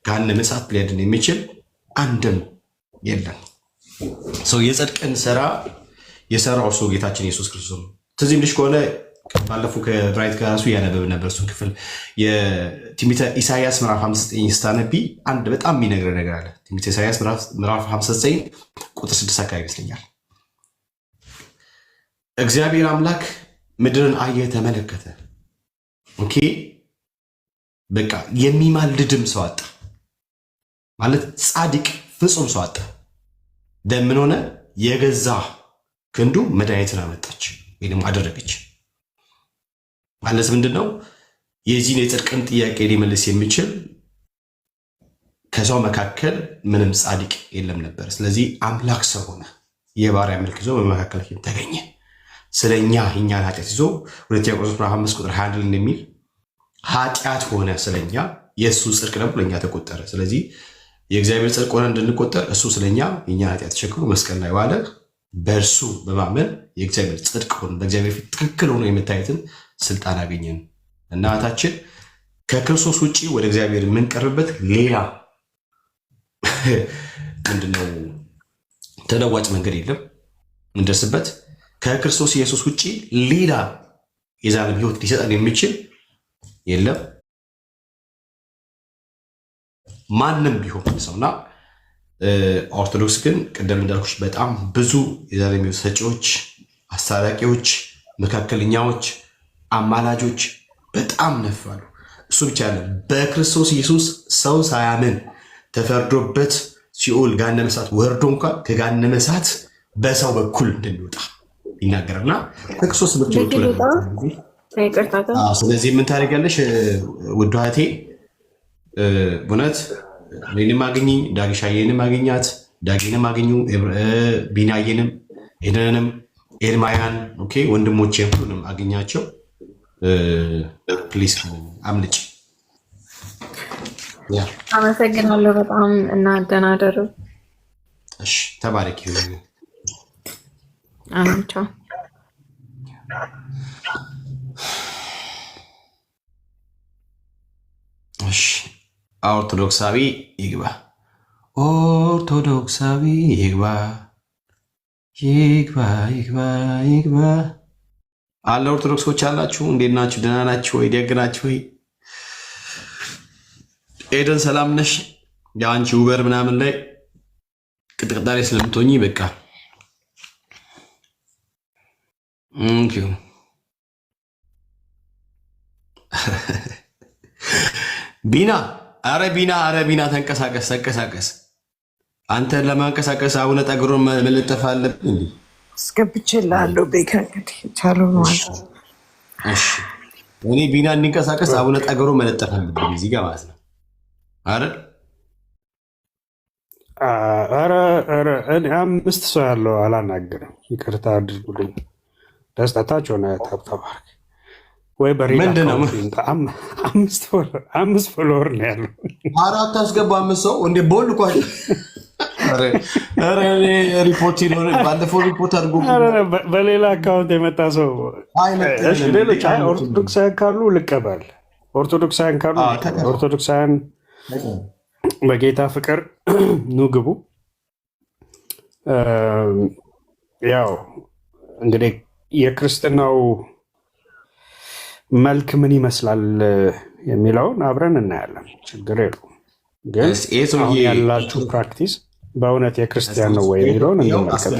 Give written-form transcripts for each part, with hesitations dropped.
ከገሃነመ እሳት ሊያድን የሚችል አንድም የለም። ሰው የጽድቅን ስራ የሰራው እሱ ጌታችን ኢየሱስ ክርስቶስ ነው። ትዝ ይልሽ ከሆነ ባለፈው ከብራይት ጋር እሱ እያነበብን ነበር። እሱን ክፍል የትንቢተ ኢሳይያስ ምዕራፍ 59 ስታነቢ አንድ በጣም የሚነግር ነገር አለ። ትንቢተ ኢሳይያስ ምዕራፍ 59 ቁጥር 6 አካባቢ ይመስለኛል። እግዚአብሔር አምላክ ምድርን አየ፣ ተመለከተ። ኦኬ በቃ የሚማልድም ሰው አጣ ማለት ጻድቅ ፍጹም ሰው አጣ። ምን ሆነ? የገዛ ክንዱ መድኃኒትን አመጣች ወይ ደግሞ አደረገች። ማለት ምንድነው? የዚህን የጽድቅን ጥያቄ ሊመልስ የሚችል ከሰው መካከል ምንም ጻድቅ የለም ነበር። ስለዚህ አምላክ ሰው ሆነ፣ የባሪያ መልክ ይዞ በመካከላችን ተገኘ። ስለኛ የኛን ኃጢአት ይዞ ሁለተኛ ቆሮንቶስ ምዕራፍ 5 ቁጥር 21 እንደሚል ኃጢአት ሆነ ስለኛ፣ የእሱ ጽድቅ ደግሞ ለእኛ ተቆጠረ። ስለዚህ የእግዚአብሔር ጽድቅ ሆነ እንድንቆጠር እሱ ስለኛ የኛን ኃጢአት ተሸክሞ መስቀል ላይ ዋለ። በእርሱ በማመን የእግዚአብሔር ጽድቅ ሆነ በእግዚአብሔር ፊት ትክክል ሆኖ የመታየትን ስልጣን አገኘን። እናታችን ከክርስቶስ ውጭ ወደ እግዚአብሔር የምንቀርብበት ሌላ ምንድነው ተለዋጭ መንገድ የለም እንደርስበት። ከክርስቶስ ኢየሱስ ውጭ ሌላ የዘላለም ሕይወት ሊሰጠን የሚችል የለም ማንም ቢሆን ሰውና ኦርቶዶክስ ግን ቅድም እንዳልኩሽ በጣም ብዙ የዘላለም ሕይወት ሰጪዎች፣ አስታራቂዎች፣ መካከለኛዎች፣ አማላጆች በጣም ነፋሉ። እሱ ብቻ ያለ በክርስቶስ ኢየሱስ ሰው ሳያምን ተፈርዶበት ሲኦል ገሃነመ እሳት ወርዶ እንኳን ከገሃነመ እሳት በሰው በኩል እንድንወጣ ይናገርና ከክርስቶስ ብትወጡ ስለዚህ ምን ታደርጊያለሽ ውድ እህቴ? እውነት እኔንም አግኚኝ፣ ዳግሻዬንም አግኛት፣ ዳጊንም አግኙ፣ ቢናዬንም፣ ኤደንንም፣ ኤርማያን ኦኬ ወንድሞቼ ሁሉንም አግኛቸው። ፕሊዝ አምልጭ። አመሰግናለሁ በጣም እና ደህና ደሩ። እሺ ተባረኪ። አሜን። ቻው። እሺ ኦርቶዶክሳዊ ይግባ፣ ኦርቶዶክሳዊ ይግባ፣ ይግባ፣ ይግባ፣ ይግባ አለ። ኦርቶዶክሶች አላችሁ፣ እንዴት ናችሁ? ደህና ናችሁ ወይ? ደግ ናችሁ ወይ? ኤደን ሰላም ነሽ? የአንቺ ውበር ምናምን ላይ ቅጥቅጣ ላይ ስለምትሆኚ በቃ ቢና አረ ቢና ተንቀሳቀስ ተንቀሳቀስ። አንተ ለማንቀሳቀስ አቡነ ጠግሮን መለጠፍ አለብን እንዴ? አስገብቼልሃለሁ። ቤካ እንግዲህ ቻለው ነው። እሺ እኔ ቢና እንዲንቀሳቀስ አቡነ ጠግሮ መለጠፍ አለብን እዚህ ጋር ማለት ነው አይደል? ኧረ እኔ 5 ሰው ያለው አላናገርም። ይቅርታ አድርጉልኝ። ደስታታቸው ሆነ ታብታባርክ ወይ በሬዳ 5 ፎሎወር ነው ያለው። አራት አስገባ 5 ሰው እንደ ቦል እኮ ሪፖርት ይኖር ባለፈው ሪፖርት አድርጎ በሌላ አካውንት የመጣ ሰው ሌሎች ኦርቶዶክሳውያን ካሉ ልቀበል። ኦርቶዶክሳውያን ካሉ ኦርቶዶክሳውያን በጌታ ፍቅር ኑ ግቡ። ያው እንግዲህ የክርስትናው መልክ ምን ይመስላል የሚለውን አብረን እናያለን። ችግር የለውም። ግን አሁን ያላችሁ ፕራክቲስ በእውነት የክርስቲያን ነው ወይ የሚለውን እንመልከት።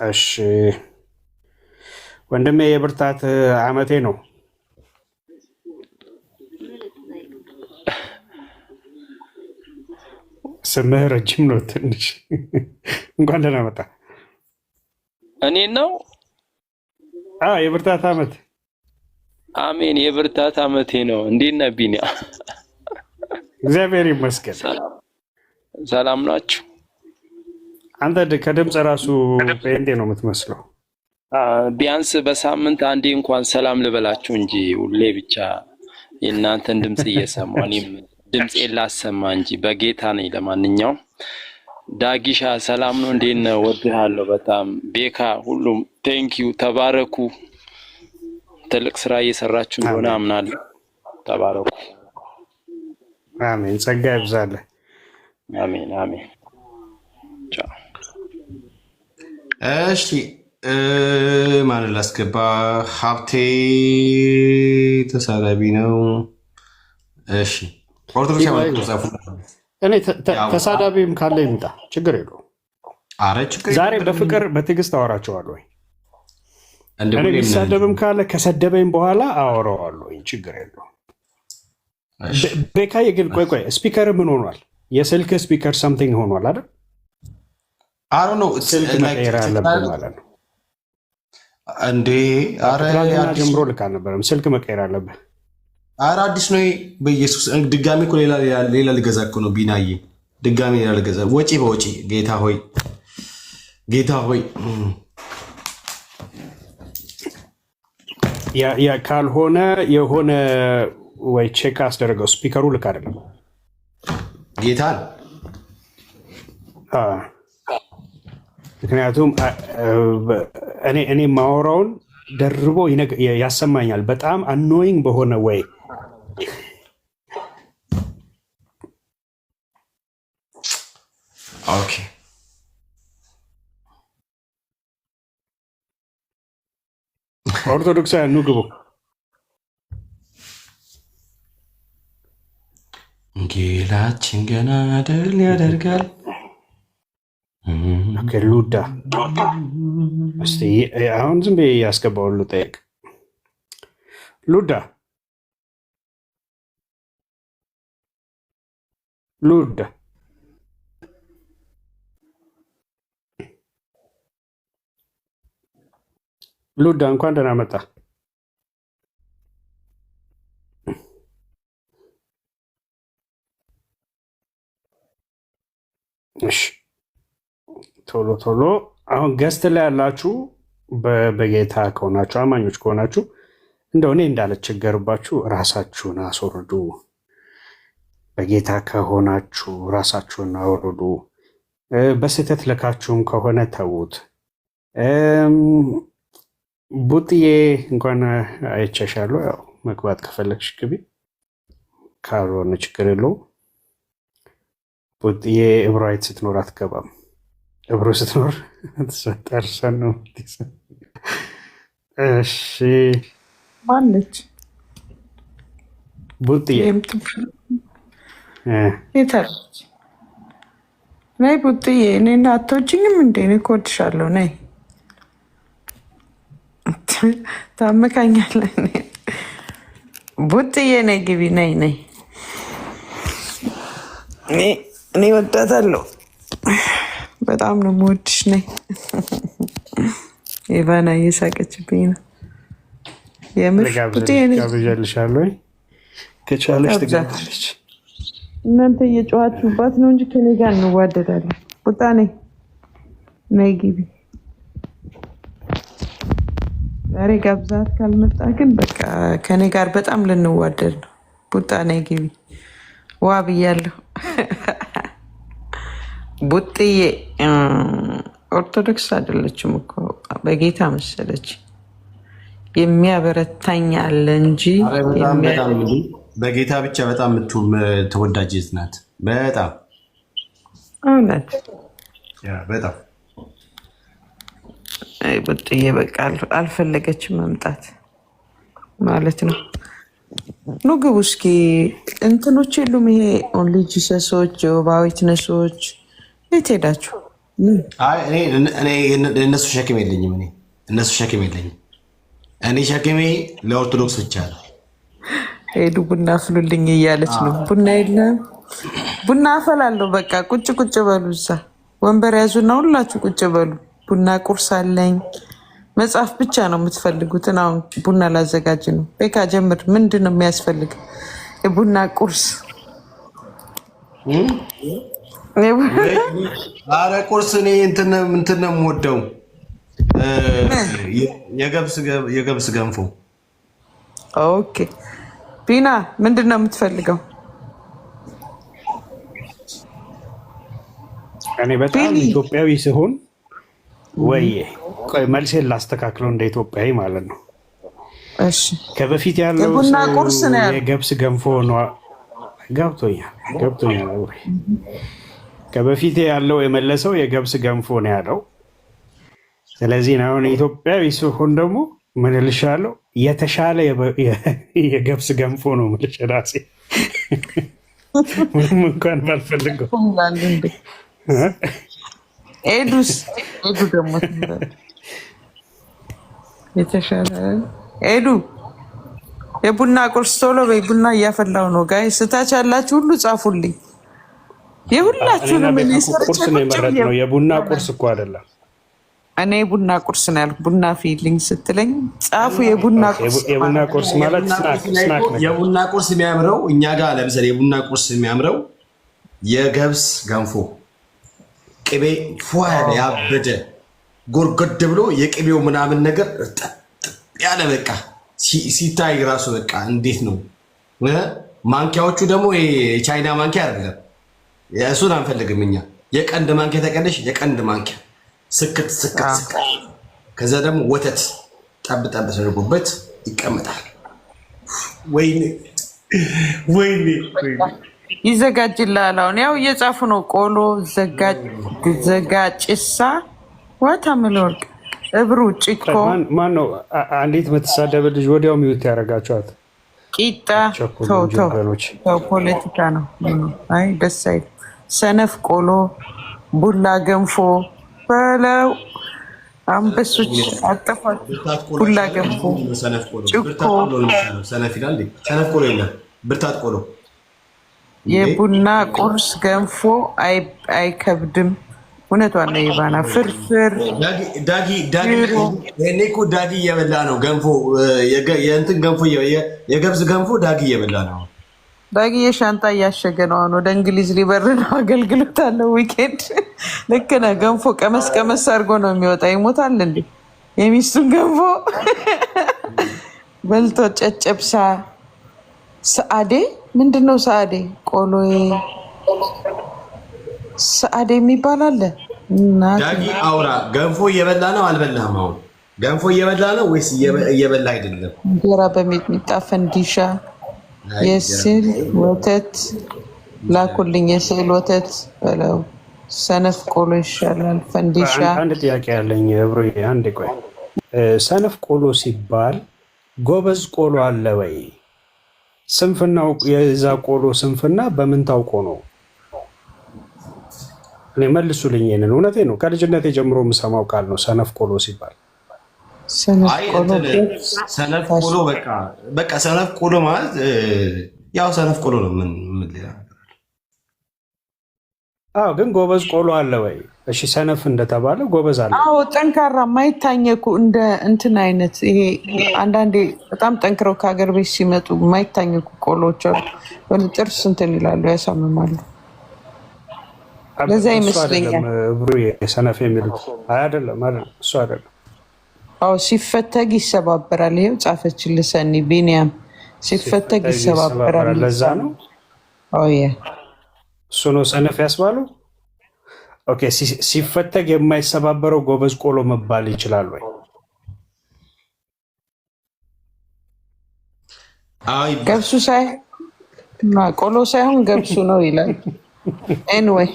እሺ ወንድሜ የብርታት ዓመቴ ነው። ስምህ ረጅም ነው ትንሽ። እንኳን ደህና መጣ። እኔ ነው የብርታት ዓመት። አሜን። የብርታት ዓመቴ ነው። እንዴት ነህ ቢኒያ? እግዚአብሔር ይመስገን። ሰላም ናችሁ? አንተ ከድምፅ ራሱ ጴንጤ ነው የምትመስለው። ቢያንስ በሳምንት አንዴ እንኳን ሰላም ልበላችሁ እንጂ ሁሌ ብቻ የእናንተን ድምፅ እየሰማሁ እኔም ድምፄን ላሰማ እንጂ በጌታ ነኝ። ለማንኛውም ዳጊሻ ሰላም ነው? እንዴት ነህ? ወድሃለሁ በጣም ቤካ፣ ሁሉም ቴንኪዩ፣ ተባረኩ። ትልቅ ስራ እየሰራችሁ እንደሆነ አምናለሁ። ተባረኩ። አሜን። ጸጋ ይብዛልህ። አሜን አሜን። ቻው። እሺ ማን ላስገባ? ሀብቴ ተሳዳቢ ነው። እሺ እኔ ተሳዳቢም ካለ ይምጣ፣ ችግር የለውም። ዛሬ በፍቅር በትዕግስት አወራቸዋለሁ። እኔ ሊሳደብም ካለ ከሰደበኝ በኋላ አወራዋለሁ፣ ችግር የለውም። ቤካዬ ግን ቆይ ስፒከር ምን ሆኗል? የስልክ ስፒከር ሰምቲንግ ሆኗል አይደል? ስልክ መቀየር አለብን ማለት ነው እንዴ? ትናንትና ጀምሮ ልክ አልነበረም። ስልክ መቀየር አለብን። ኧረ አዲስ ነው በኢየሱስ። ድጋሚ እኮ ሌላ ልገዛ እኮ ነው ቢናዬ፣ ድጋሚ ሌላ ልገዛ። ወጪ በወጪ ጌታ ሆይ ጌታ ሆይ። ያ ካልሆነ የሆነ ወይ ቼክ አስደረገው። ስፒከሩ ልክ አይደለም ጌታን። ምክንያቱም እኔ ማወራውን ደርቦ ያሰማኛል በጣም አኖይንግ በሆነ ወይ። ኦኬ ኦርቶዶክሳውያን ኑ ግቡ። ጌላችን ገና ድል ያደርጋል። ሉዳ እስቲ አሁን ዝም ብዬ ያስገባውን ልጠይቅ። ሉዳ እንኳን ደህና መጣ። እሺ ቶሎ አሁን ገስት ላይ ያላችሁ በጌታ ከሆናችሁ አማኞች ከሆናችሁ እንደው እኔ እንዳልቸገርባችሁ ራሳችሁን አስወርዱ። በጌታ ከሆናችሁ ራሳችሁን አውርዱ። በስህተት ልካችሁም ከሆነ ተዉት። ቡጥዬ እንኳን አይቻሻለሁ። ያው መግባት ከፈለግሽ ግቢ፣ ካልሆነ ችግር የለውም። ቡጥዬ እብራዊት ስትኖር አትገባም። እብሮ ስትኖር ጠርሰን ነው። እሺ ማለች ቡጥዬ የታለች? ነይ ቡጥዬ። እኔና አትወጂኝም እንዴ? እኔ እኮ እወድሻለሁ። ነይ ታመካኛለህ። ቡጥዬ ነይ ግቢ። ነይ እኔ ወዳታለሁ። በጣም ነው የምወድሽ። ነይ ኢቫና እየሳቀችብኝ ነው። የምር ጋብዣልሻለሁ። ከቻለች ትጋብዛለች። እናንተ እየጨዋችሁባት ነው እንጂ ከኔ ጋር እንዋደዳለን። ቡጣ ነይ ግቢ። ዛሬ ጋብዛት ካልመጣ ግን በቃ ከኔ ጋር በጣም ልንዋደድ ነው። ቡጣ ነይ ግቢ። ዋ ብያለሁ። ቡጥዬ ኦርቶዶክስ አይደለችም እኮ በጌታ መሰለች። የሚያበረታኝ አለ እንጂ በጌታ ብቻ በጣም ተወዳጅ ናት። በጣም እውነት በጣም ቡጥዬ በቃ አልፈለገችም መምጣት ማለት ነው። ኑ ግቡ እስኪ። እንትኖች የሉም? ይሄ ኦንሊ ጂሰሶች፣ ጆባዊት ነሶች የት ሄዳችሁ? እነሱ ሸክም የለኝም። እኔ ሸክሜ ለኦርቶዶክስ ብቻ ነው። ሄዱ ቡና አፍሉልኝ እያለች ነው። ቡና የለም። ቡና አፈላለሁ። በቃ ቁጭ በሉ እዛ ወንበር ያዙና ሁላችሁ ቁጭ በሉ። ቡና ቁርስ አለኝ። መጽሐፍ ብቻ ነው የምትፈልጉትን። አሁን ቡና ላዘጋጅ ነው። ቤካ ጀምር። ምንድን ነው የሚያስፈልግ? የቡና ቁርስ። አረ ቁርስ እኔ እንትን ነው የምወደው፣ የገብስ ገንፎ። ኦኬ ቢና ምንድን ነው የምትፈልገው? እኔ በጣም ኢትዮጵያዊ ሲሆን ወይ ቆይ መልሴን ላስተካክለው፣ እንደ ኢትዮጵያዊ ማለት ነው። እሺ ከበፊት ያለው የገብስ ገንፎ ነው። ገብቶኛል። ከበፊት ያለው የመለሰው የገብስ ገንፎ ነው ያለው። ስለዚህ አሁን ኢትዮጵያዊ ሲሆን ደግሞ ምን እልሻለሁ የተሻለ የገብስ ገንፎ ነው የምልሽ እራሴ ምንም እንኳን ባልፈልገው። ኤዱ ደግሞ የተሻለ ኤዱ የቡና ቁርስ ቶሎ በይ። ቡና እያፈላው ነው። ጋይ ስታች ያላችሁ ሁሉ ጻፉልኝ። የሁላችሁንም ቁርስ ነው የመረጥነው። የቡና ቁርስ እኮ አይደለም። እኔ የቡና ቁርስ ነው ያልኩ። ቡና ፊልኝ ስትለኝ ጻፉ። የቡና ቁርስ ማለት ስናክ ነው። የቡና ቁርስ የሚያምረው እኛ ጋር ለምሳሌ የቡና ቁርስ የሚያምረው የገብስ ገንፎ ቅቤ ፏ ያበደ ጎርጎድ ብሎ የቅቤው ምናምን ነገር ያለ በቃ ሲታይ ራሱ በቃ እንዴት ነው። ማንኪያዎቹ ደግሞ የቻይና ማንኪያ አይደለም። እሱን አንፈልግም እኛ። የቀንድ ማንኪያ ተቀደሽ የቀንድ ማንኪያ ስክት ከዛ ደግሞ ወተት ጠብ ተደርጎበት ይቀመጣል። ወይኔ ይዘጋጅልሃል። አሁን ያው እየጻፉ ነው። ቆሎ ዘጋጭሳ ዋታምለወርቅ እብሩ ጭኮ ማነው? አንዲት የምትሳደብ ልጅ ወዲያው ሚዩት ያደርጋቸዋት። ቂጣ ተው ፖለቲካ ነው። አይ ደስ አይል። ሰነፍ ቆሎ ቡላ ገንፎ በለው አንበሶች አጠፋት። ቡላ ገንፎ ጭኮ ሰነፍ ይላል። ሰነፍ ቆሎ የለም ብርታት ቆሎ። የቡና ቁርስ ገንፎ አይከብድም። እውነቷን ነው። ይባና ፍርፍር ዳጊ ዳጊ እየበላ ነው ገንፎ። የእንትን ገንፎ የገብስ ገንፎ ዳጊ እየበላ ነው። ዳጊ የሻንጣ እያሸገ ነው። አሁን ወደ እንግሊዝ ሊበር ነው። አገልግሎት አለው ዊኬንድ። ልክ ነህ። ገንፎ ቀመስ አድርጎ ነው የሚወጣ። ይሞታል እንዴ የሚስቱን ገንፎ በልቶ። ጨጨብሳ ሰአዴ ምንድን ነው? ሰአዴ ቆሎዬ ሰአዴ የሚባል አለ። ዳጊ አውራ ገንፎ እየበላ ነው አልበላህም? አሁን ገንፎ እየበላ ነው ወይስ እየበላ አይደለም? እንጀራ በሚጥሚጣ ፈንዲሻ፣ የስዕል ወተት ላኩልኝ። የስዕል ወተት በለው። ሰነፍ ቆሎ ይሻላል ፈንዲሻ። አንድ ጥያቄ ያለኝ ብሮ፣ አንድ ቆይ። ሰነፍ ቆሎ ሲባል ጎበዝ ቆሎ አለ ወይ? ስንፍናው የዛ ቆሎ ስንፍና በምን ታውቆ ነው? እኔ መልሱልኝ። ይሄንን እውነቴ ነው። ከልጅነቴ ጀምሮ የምሰማው ቃል ነው ሰነፍ ቆሎ ሲባል። ሰነፍ ቆሎ በቃ ሰነፍ ቆሎ ማለት ያው ሰነፍ ቆሎ ነው። ምን አዎ፣ ግን ጎበዝ ቆሎ አለ ወይ? እሺ፣ ሰነፍ እንደተባለ ጎበዝ አለ? አዎ፣ ጠንካራ የማይታኘኩ እንደ እንትን አይነት ይሄ አንዳንዴ በጣም ጠንክረው ከሀገር ቤት ሲመጡ የማይታኘኩ ቆሎች አሉ። ጥርስ እንትን ይላሉ፣ ያሳምማሉ። ለዛ ይመስለኛል ብሩ ሰነፍ የሚሉት። አይደለም እሱ አይደለም። አዎ፣ ሲፈተግ ይሰባበራል። ይሄው ጻፈችልህ ሰኒ ቢኒያም። ሲፈተግ ይሰባበራል። ለዛ ነው። አዎ እሱ ነው ሰነፍ ያስባሉ። ኦኬ፣ ሲፈተግ የማይሰባበረው ጎበዝ ቆሎ መባል ይችላል ወይ? ገብሱ ቆሎ ሳይሆን ገብሱ ነው ይላል። ኤንዌይ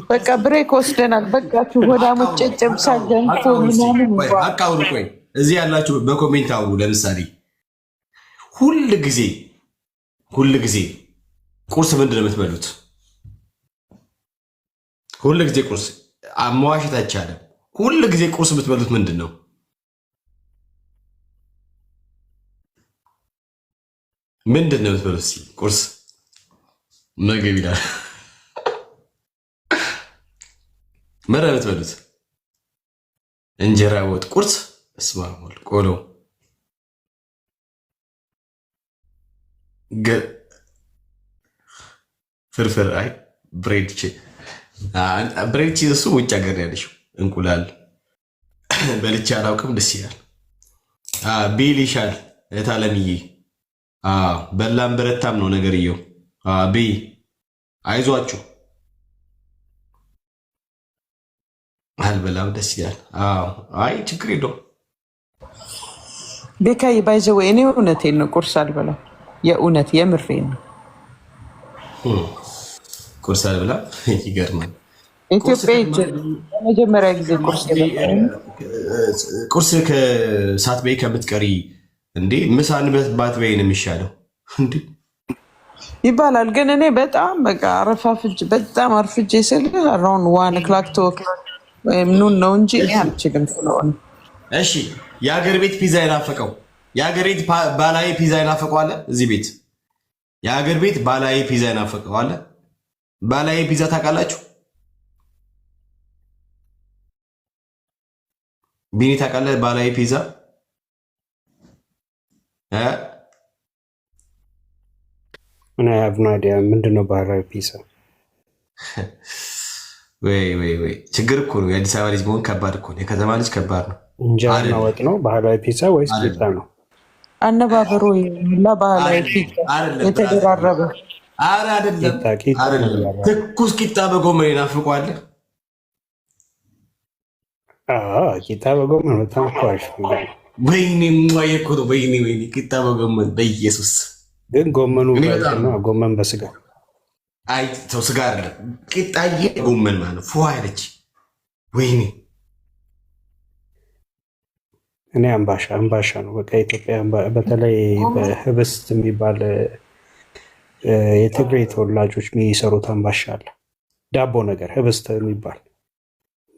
በቃ ብሬክ ወስደናል። በቃችሁ ወዳሞች ጨጨብሳ ገንፎ ምናምን አቃውሩ። ቆይ እዚህ ያላችሁ በኮሜንት አውሩ። ለምሳሌ ሁል ጊዜ ቁርስ ምንድን ነው የምትበሉት? ሁል ጊዜ ቁርስ መዋሸት አይቻልም። ሁል ጊዜ ቁርስ የምትበሉት ምንድን ነው? ምንድን ነው የምትበሉት? ቁርስ ምግብ ይላል። ምንድን ነው የምትበሉት? እንጀራ ወጥ፣ ቁርስ፣ እስማሞል፣ ቆሎ፣ ፍርፍር፣ አይ ብሬድ ቺዝ፣ እሱ ውጭ ሀገር ያለሽው እንቁላል በልቼ አላውቅም። ደስ ይላል። ቢል ይሻል እታለምዬ። በላም በረታም ነው ነገርየው። ቢ አይዟችሁ። አልበላም፣ ደስ ይላል። አይ ችግር የለውም። ቤካዬ ባይዘው እኔ እውነቴን ነው ቁርስ አልበላም። የእውነት የምሬን ነው። ቁርስ አልበላም። ይገርማል። ኢትዮጵያ መጀመሪያ ጊዜ ቁርስ ሳትበይ ከምትቀሪ እንዴ ምሳን ባትበይ ነው የሚሻለው እንዴ ይባላል። ግን እኔ በጣም በቃ አረፋፍጅ በጣም አርፍጄ ስል አራውን 1 o'clock 2 o'clock ወይም ኑን ነው እንጂ እኔ አልችልም ስለሆነ። እሺ የሀገር ቤት ፒዛ ይናፈቀው የሀገር ቤት ባላዬ ፒዛ ይናፈቀው አለ እዚህ ቤት የሀገር ቤት ባላዬ ፒዛ ይናፈቀው አለ። ባላዬ ፒዛ ታውቃላችሁ? ቢኒ ታውቃለህ? ባላዬ ፒዛ ምን አይዲያ ምንድነው ባህላዊ ፒዛ? ወይ ችግር እኮ ነው። የአዲስ አበባ ልጅ መሆን ከባድ እኮ ነው። የከተማ ልጅ ከባድ ነው። እንጀራና ወጥ ነው ባህላዊ ፒዛ ወይስ ቂጣ ነው? አነባበሩ ባህላዊ ፒዛ የተደራረበ አይደለም። ትኩስ ቂጣ በጎመን ይናፍቋል። ቂጣ በጎመን በጣም አሪፍ ነው። ወይኔ እኮ ነው። ወይኔ ቂጣ በጎመን በኢየሱስ ግን ጎመኑ ጎመን በስጋ አይ ሰው ስጋ አይደለም። ቂጣዬ ጎመን ማለት ፏ ያለች ወይኔ እኔ አምባሻ ነው በቃ ኢትዮጵያ በተለይ በህብስት የሚባል የትግሬ ተወላጆች የሚሰሩት አምባሻ አለ። ዳቦ ነገር ህብስት የሚባል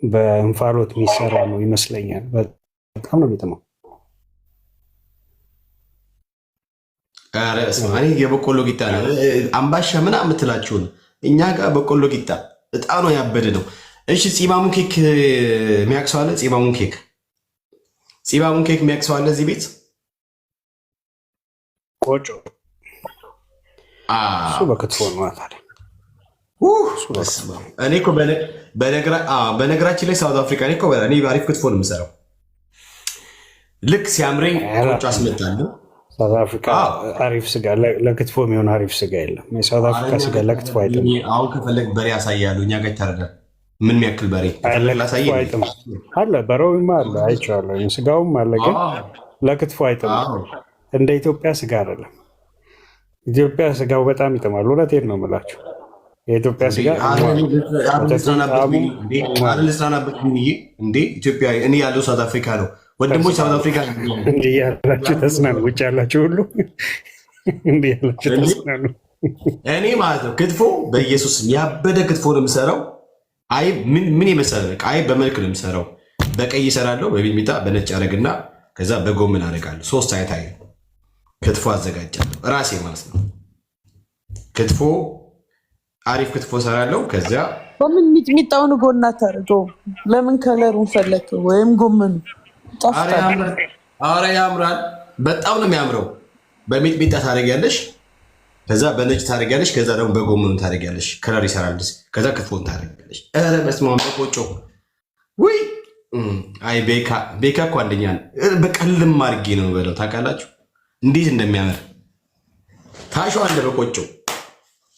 በእንፋሎት የሚሰራ ነው ይመስለኛል። በጣም ነው የሚጥመው። የበቆሎ ቂጣ ነው አምባሻ ምናምን የምትላችሁን እኛ ጋር በቆሎ ቂጣ እጣኑ ያበደ ነው። እሺ ፂማሙን ኬክ የሚያቅሰው አለ? ፂማሙን ኬክ የሚያቅሰው አለ እዚህ ቤት? ቆጮ እሱ በክትፎ ነው ታዲያ። እኔ እኮ በነገራችን ላይ ሳውት አፍሪካ እኔ አሪፍ ክትፎ ነው የምሰራው። ልክ ሲያምረኝ ቆጮ አስመጣለሁ። ሳውት አፍሪካ አሪፍ ስጋ ለክትፎ የሚሆን አሪፍ ስጋ የለም። የሳውት አፍሪካ ስጋ ለክትፎ አይጥም። አሁን ከፈለግ በሬ ያሳያሉ። እኛ ጋር ይታረዳል። ምን ያክል በሬ አለ? በሬውማ አለ አይቼዋለሁ። ስጋውም አለ፣ ግን ለክትፎ አይጥም። እንደ ኢትዮጵያ ስጋ አይደለም። ኢትዮጵያ ስጋው በጣም ይጥማል። እውነቴን ነው የምላችሁ። የኢትዮጵያ ስጋ ኢትዮጵያ እኔ ያለው ሳውት አፍሪካ ነው። ወንድሞች ሳውት አፍሪካ እንዲህ ያላችሁ ተጽናኑ። ውጭ ያላችሁ ሁሉ እንዲህ ያላችሁ ተጽናኑ። እኔ ማለት ነው ክትፎ በኢየሱስ ያበደ ክትፎ ነው የምሰራው። አይ ምን የመሰለ አይ በመልክ ነው የምሰራው። በቀይ እሰራለሁ፣ በሚጥሚጣ በነጭ አረግና ከዛ በጎመን አረጋለሁ። 3 አይነት አይ ክትፎ አዘጋጃለሁ ራሴ ማለት ነው። ክትፎ አሪፍ ክትፎ እሰራለሁ። ከዚያ በምን ሚጥሚጣውን ጎና ታርገው? ለምን ከለሩን ፈለከው? ወይም ጎመኑ አረ ያምራል። በጣም ነው የሚያምረው። በሚጥሚጣ ታደርጊያለሽ፣ ከዛ በነጭ ታደርጊያለሽ፣ ከዛ ደግሞ በጎመኑ ታደርጊያለሽ። ከለር ይሰራል። ከዛ ክትፎን ታደርጊያለሽ። ኧረ በስመ አብ በቆጮ ወይ አይ ቤካ እኮ አንደኛ በቀልም አድርጌ ነው በለው። ታውቃላችሁ እንዴት እንደሚያምር ታሸዋለህ በቆጮ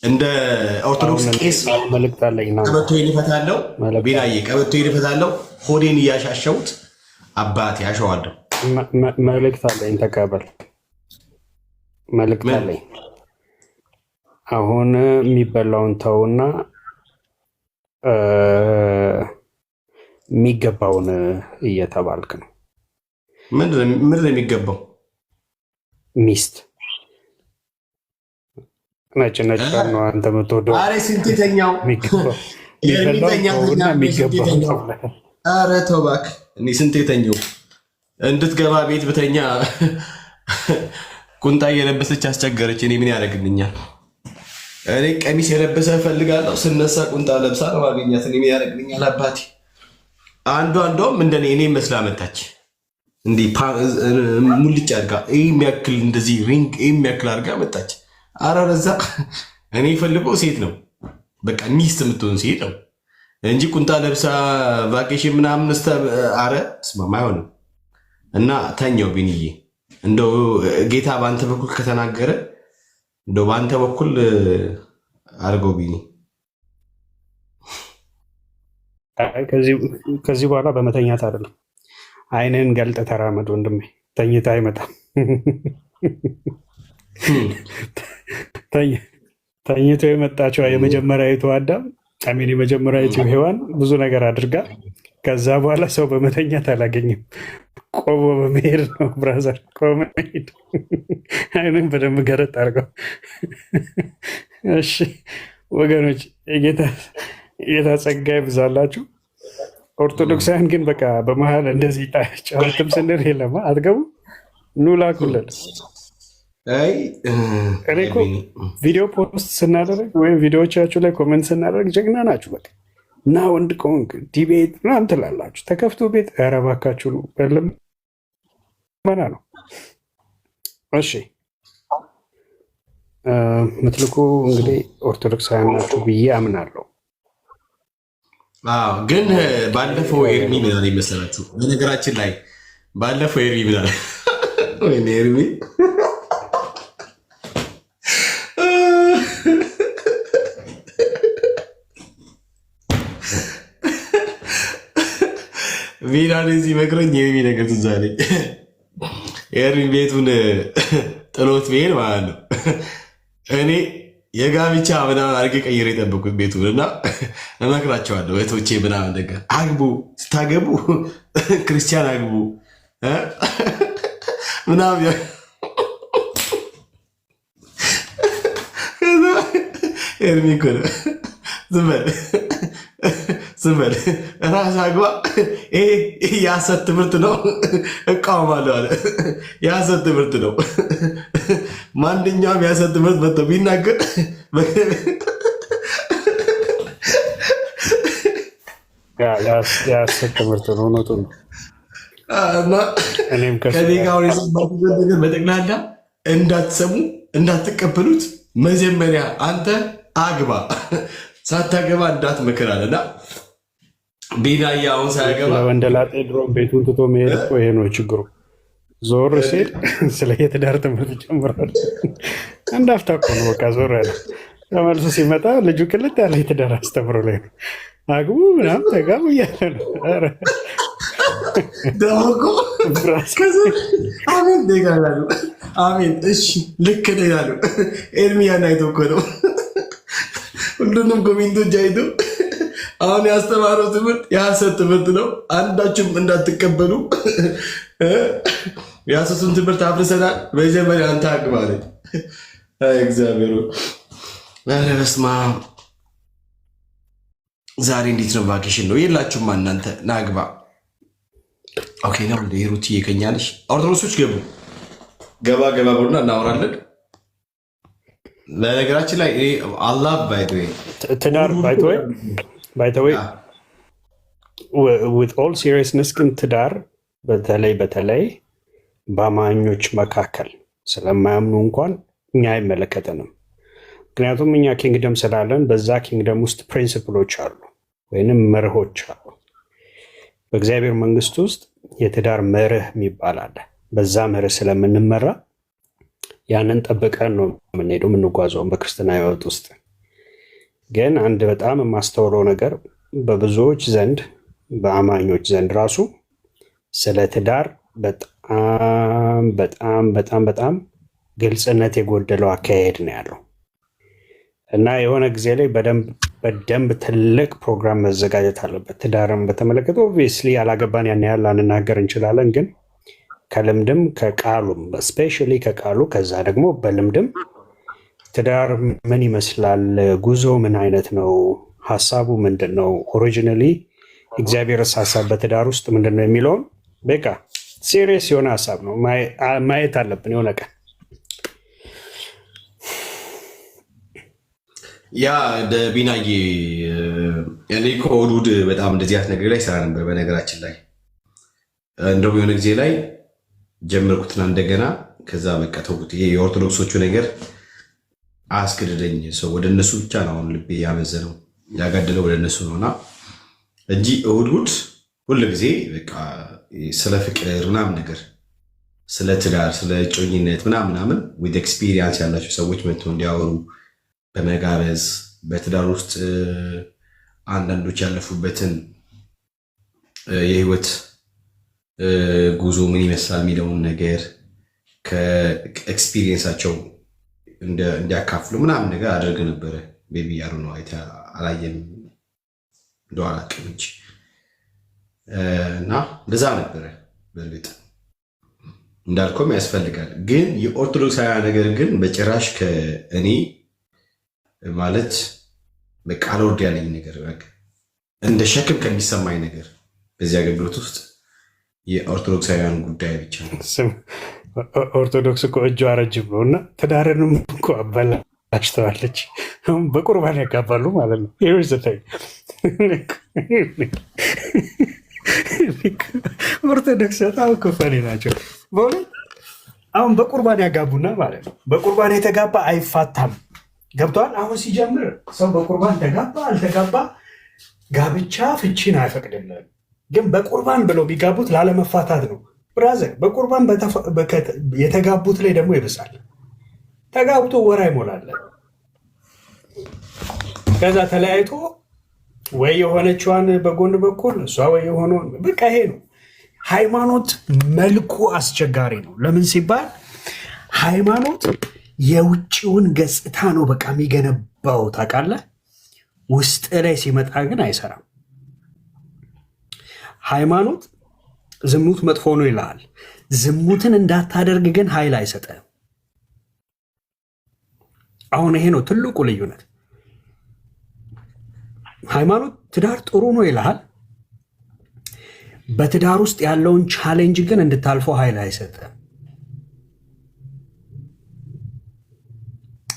እንደ ኦርቶዶክስ ቄስ ቀበቶ ይልፈታለው። ቢናዬ ቀበቶ ይልፈታለው። ሆዴን እያሻሸሁት አባቴ ያሸዋለሁ። መልእክት አለኝ ተቀበል። መልእክት አለኝ። አሁን የሚበላውን ተውና የሚገባውን እየተባልክ ነው። ምንድን ነው የሚገባው? ሚስት ነጭ ነው አንተ የምትወደው። ኧረ ስንቴተኛው ኧረ ተው እባክህ። እኔ ስንቴተኛው እንድትገባ ቤት ብተኛ ቁንጣ የለበሰች አስቸገረች። እኔ ምን ያደርግልኛል? እኔ ቀሚስ የለበሰ እፈልጋለሁ። ስነሳ ቁንጣ ለብሳ ነው ማግኘት። እኔ ምን ያደርግልኛል? አባቴ አንዷም እንደኔ እኔ መስላ መጣች። እንዲህ ሙልጭ አድርጋ የሚያክል እንደዚህ ሪንግ የሚያክል አድርጋ መጣች። አረ ረዛ እኔ ፈልገው ሴት ነው በቃ ሚስት የምትሆን ሴት ነው እንጂ ቁንጣ ለብሳ ቫኬሽን ምናምን አረ ስማማ አይሆንም። እና ተኛው ቢንዬ፣ እንደው ጌታ በአንተ በኩል ከተናገረ እንደው በአንተ በኩል አድርገው ቢኒ። ከዚህ በኋላ በመተኛት አይደለም፣ አይንህን ገልጠህ ተራመድ ወንድሜ፣ ተኝታ አይመጣም። ተኝቶ የመጣችው የመጀመሪያዊቱ አዳም አሜን፣ የመጀመሪያዊቱ ሔዋን ብዙ ነገር አድርጋ ከዛ በኋላ ሰው በመተኛት አላገኝም፣ ቆሞ በመሄድ ነው። ብራዘር ቆሞ መሄድ። አይንም በደንብ ገረጥ አድርገው። እሺ ወገኖች፣ የጌታ ጸጋ ይብዛላችሁ። ኦርቶዶክሳውያን ግን በቃ በመሀል እንደዚህ ጨዋትም ስንል የለማ አትገቡ፣ ኑ ላኩልን። እኔ እኮ ቪዲዮ ፖስት ስናደርግ ወይም ቪዲዮዎቻችሁ ላይ ኮመንት ስናደርግ ጀግና ናችሁ በቃ እና ወንድ ከሆንክ ዲቤት ምናምን ትላላችሁ። ተከፍቶ ቤት ኧረ እባካችሁ ነው በልመና ነው። እሺ ምትልኩ እንግዲህ ኦርቶዶክሳውያን ናችሁ ብዬ አምናለሁ። ግን ባለፈው ኤርሚ ምን አለ መሰላችሁ? በነገራችን ላይ ባለፈው ኤርሚ ምን አለ? ወይኔ ኤርሚ ቪዳን እዚህ መክሮኝ ኤርሚ ነገር ትዝ አለኝ። ኤርሚ ቤቱን ጥሎት ብሄድ ማለት ነው እኔ የጋብቻ ምናምን አድርጌ ቀይሬ የጠበቁት ቤቱን እና እመክራቸዋለሁ እህቶቼ ምናምን ነገር አግቡ፣ ስታገቡ ክርስቲያን አግቡ ምናምን ኤርሚ እኮ ነው ዝም በል ራስ አግባ፣ ይሄ የሐሰት ትምህርት ነው እቃወማለሁ አለ። የሐሰት ትምህርት ነው። ማንኛውም የሐሰት ትምህርት መጥቶ ቢናገር የሐሰት ትምህርት ነው፣ እውነቱ ነው። እና ከኔ ጋር የሰማችሁት ነገር በጠቅላላ እንዳትሰሙ እንዳትቀበሉት። መጀመሪያ አንተ አግባ፣ ሳታገባ እንዳትመክር አለና ቢናዬ አሁን ሳያገባ ወንደላጤ ድሮ ቤቱን ትቶ መሄድ እኮ ይሄ ነው ችግሩ። ዞር ሲል ስለ የትዳር ትምህርት ይጨምራል። አንድ አፍታ እኮ ነው በቃ ዞር ያለ። ተመልሶ ሲመጣ ልጁ ቅልጥ ያለ የትዳር አስተምሮ ላይ ነው። አግቡ ምናምን ተጋቡ እያለ ነው። አሜን እሺ ልክ ነው ይላሉ። ኤርሚያን አይቶ እኮ ነው ሁሉንም ኮሜንቶች አይቶ አሁን ያስተማረው ትምህርት የሐሰት ትምህርት ነው፣ አንዳችሁም እንዳትቀበሉ። የሐሰቱን ትምህርት አፍርሰናል። መጀመሪያ አንተ አግባ አለኝ። እግዚአብሔር ኧረ በስመ አብ። ዛሬ እንዴት ነው? ቫኬሽን ነው የላችሁም እናንተ? ናግባ ኦኬ ነው እንደ ሩት እየከኛለሽ። ኦርቶዶክሶች ገቡ ገባ ብሎና እናወራለን። በነገራችን ላይ አላህ ትዳር ባይተወይ ዊዝ ኦል ሲሪየስነስ ግን ትዳር በተለይ በአማኞች መካከል ስለማያምኑ እንኳን እኛ አይመለከተንም። ምክንያቱም እኛ ኪንግደም ስላለን በዛ ኪንግደም ውስጥ ፕሪንሲፕሎች አሉ ወይንም መርሆች አሉ። በእግዚአብሔር መንግስት ውስጥ የትዳር መርህ የሚባል አለ። በዛ መርህ ስለምንመራ ያንን ጠብቀን ነው የምንሄደው የምንጓዘው በክርስትና ህይወት ውስጥ። ግን አንድ በጣም የማስተውለው ነገር በብዙዎች ዘንድ በአማኞች ዘንድ ራሱ ስለ ትዳር በጣም ግልጽነት የጎደለው አካሄድ ነው ያለው እና የሆነ ጊዜ ላይ በደንብ ትልቅ ፕሮግራም መዘጋጀት አለበት። ትዳርን በተመለከተ ኦብቪየስሊ ያላገባን ያን ያህል ላንናገር እንችላለን። ግን ከልምድም ከቃሉም ስፔሻሊ ከቃሉ ከዛ ደግሞ በልምድም ትዳር ምን ይመስላል፣ ጉዞ ምን አይነት ነው፣ ሀሳቡ ምንድን ነው፣ ኦሪጂናሊ እግዚአብሔር ሀሳብ በትዳር ውስጥ ምንድን ነው የሚለውን በቃ ሲሪየስ የሆነ ሀሳብ ነው ማየት አለብን የሆነ ቀን። ያ እንደ ቢናዬ እኔ እኮ እሑድ በጣም እንደዚህ አይነት ነገር ላይ ስራ ነበር። በነገራችን ላይ እንደውም የሆነ ጊዜ ላይ ጀመርኩትና እንደገና ከዛ በቃ ተውኩት። ይሄ የኦርቶዶክሶቹ ነገር አስገደደኝ። ሰው ወደ እነሱ ብቻ ነው አሁን ልቤ ያመዘነው ያጋደለው ወደ እነሱ ነውና እንጂ እሑድ ሁሉ ጊዜ በቃ ስለ ፍቅር ምናምን ነገር ስለ ትዳር ስለ እጮኝነት ምናምን ዊዝ ኤክስፒሪየንስ ያላቸው ሰዎች መጥተው እንዲያወሩ በመጋበዝ በትዳር ውስጥ አንዳንዶች ያለፉበትን የህይወት ጉዞ ምን ይመስላል የሚለውን ነገር ከኤክስፒሪየንሳቸው እንዲያካፍሉ ምናምን ነገር አድርግ ነበረ። ቤቢ ያሩ ነው አላየም እንደው አላውቅም እንጂ እና እንደዛ ነበረ። በእርግጥ እንዳልከውም ያስፈልጋል። ግን የኦርቶዶክሳውያን ነገር ግን በጭራሽ ከእኔ ማለት በቃ አልወርድ ያለኝ ነገር በቃ እንደ ሸክም ከሚሰማኝ ነገር በዚህ አገልግሎት ውስጥ የኦርቶዶክሳውያን ጉዳይ ብቻ ነው። ኦርቶዶክስ እኮ እጇ ረጅም ነው እና ትዳርንም እኮ አበላሽተዋለች። በቁርባን ያጋባሉ ማለት ነው። ኦርቶዶክስ በጣም ክፈሌ ናቸው በእውነት። አሁን በቁርባን ያጋቡና ማለት ነው። በቁርባን የተጋባ አይፋታም። ገብተዋል። አሁን ሲጀምር ሰው በቁርባን ተጋባ አልተጋባ ጋብቻ ፍቺን አይፈቅድልን። ግን በቁርባን ብለው ቢጋቡት ላለመፋታት ነው። ብራዘር በቁርባን የተጋቡት ላይ ደግሞ ይብሳል። ተጋብቶ ወር አይሞላለን። ከዛ ተለያይቶ ወይ የሆነችዋን በጎን በኩል እሷ ወይ የሆነውን በቃ ይሄ ነው። ሃይማኖት መልኩ አስቸጋሪ ነው። ለምን ሲባል ሃይማኖት የውጭውን ገጽታ ነው በቃ የሚገነባው ታውቃለህ። ውስጥ ላይ ሲመጣ ግን አይሰራም። ሃይማኖት ዝሙት መጥፎ ነው ይልሃል። ዝሙትን እንዳታደርግ ግን ኃይል አይሰጥህም። አሁን ይሄ ነው ትልቁ ልዩነት። ሃይማኖት ትዳር ጥሩ ነው ይልሃል። በትዳር ውስጥ ያለውን ቻሌንጅ ግን እንድታልፈው ኃይል አይሰጥህም።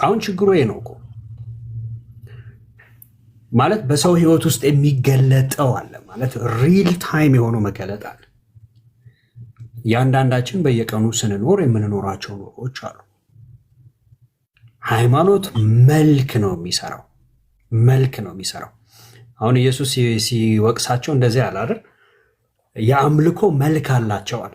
አሁን ችግሩ ይሄ ነው እኮ ማለት በሰው ህይወት ውስጥ የሚገለጠው አለ ማለት ሪል ታይም የሆነው መገለጥ አለ። እያንዳንዳችን በየቀኑ ስንኖር የምንኖራቸው ኑሮች አሉ። ሃይማኖት መልክ ነው የሚሰራው፣ መልክ ነው የሚሰራው። አሁን ኢየሱስ ሲወቅሳቸው እንደዚህ አለ አይደል? የአምልኮ መልክ አላቸው አለ።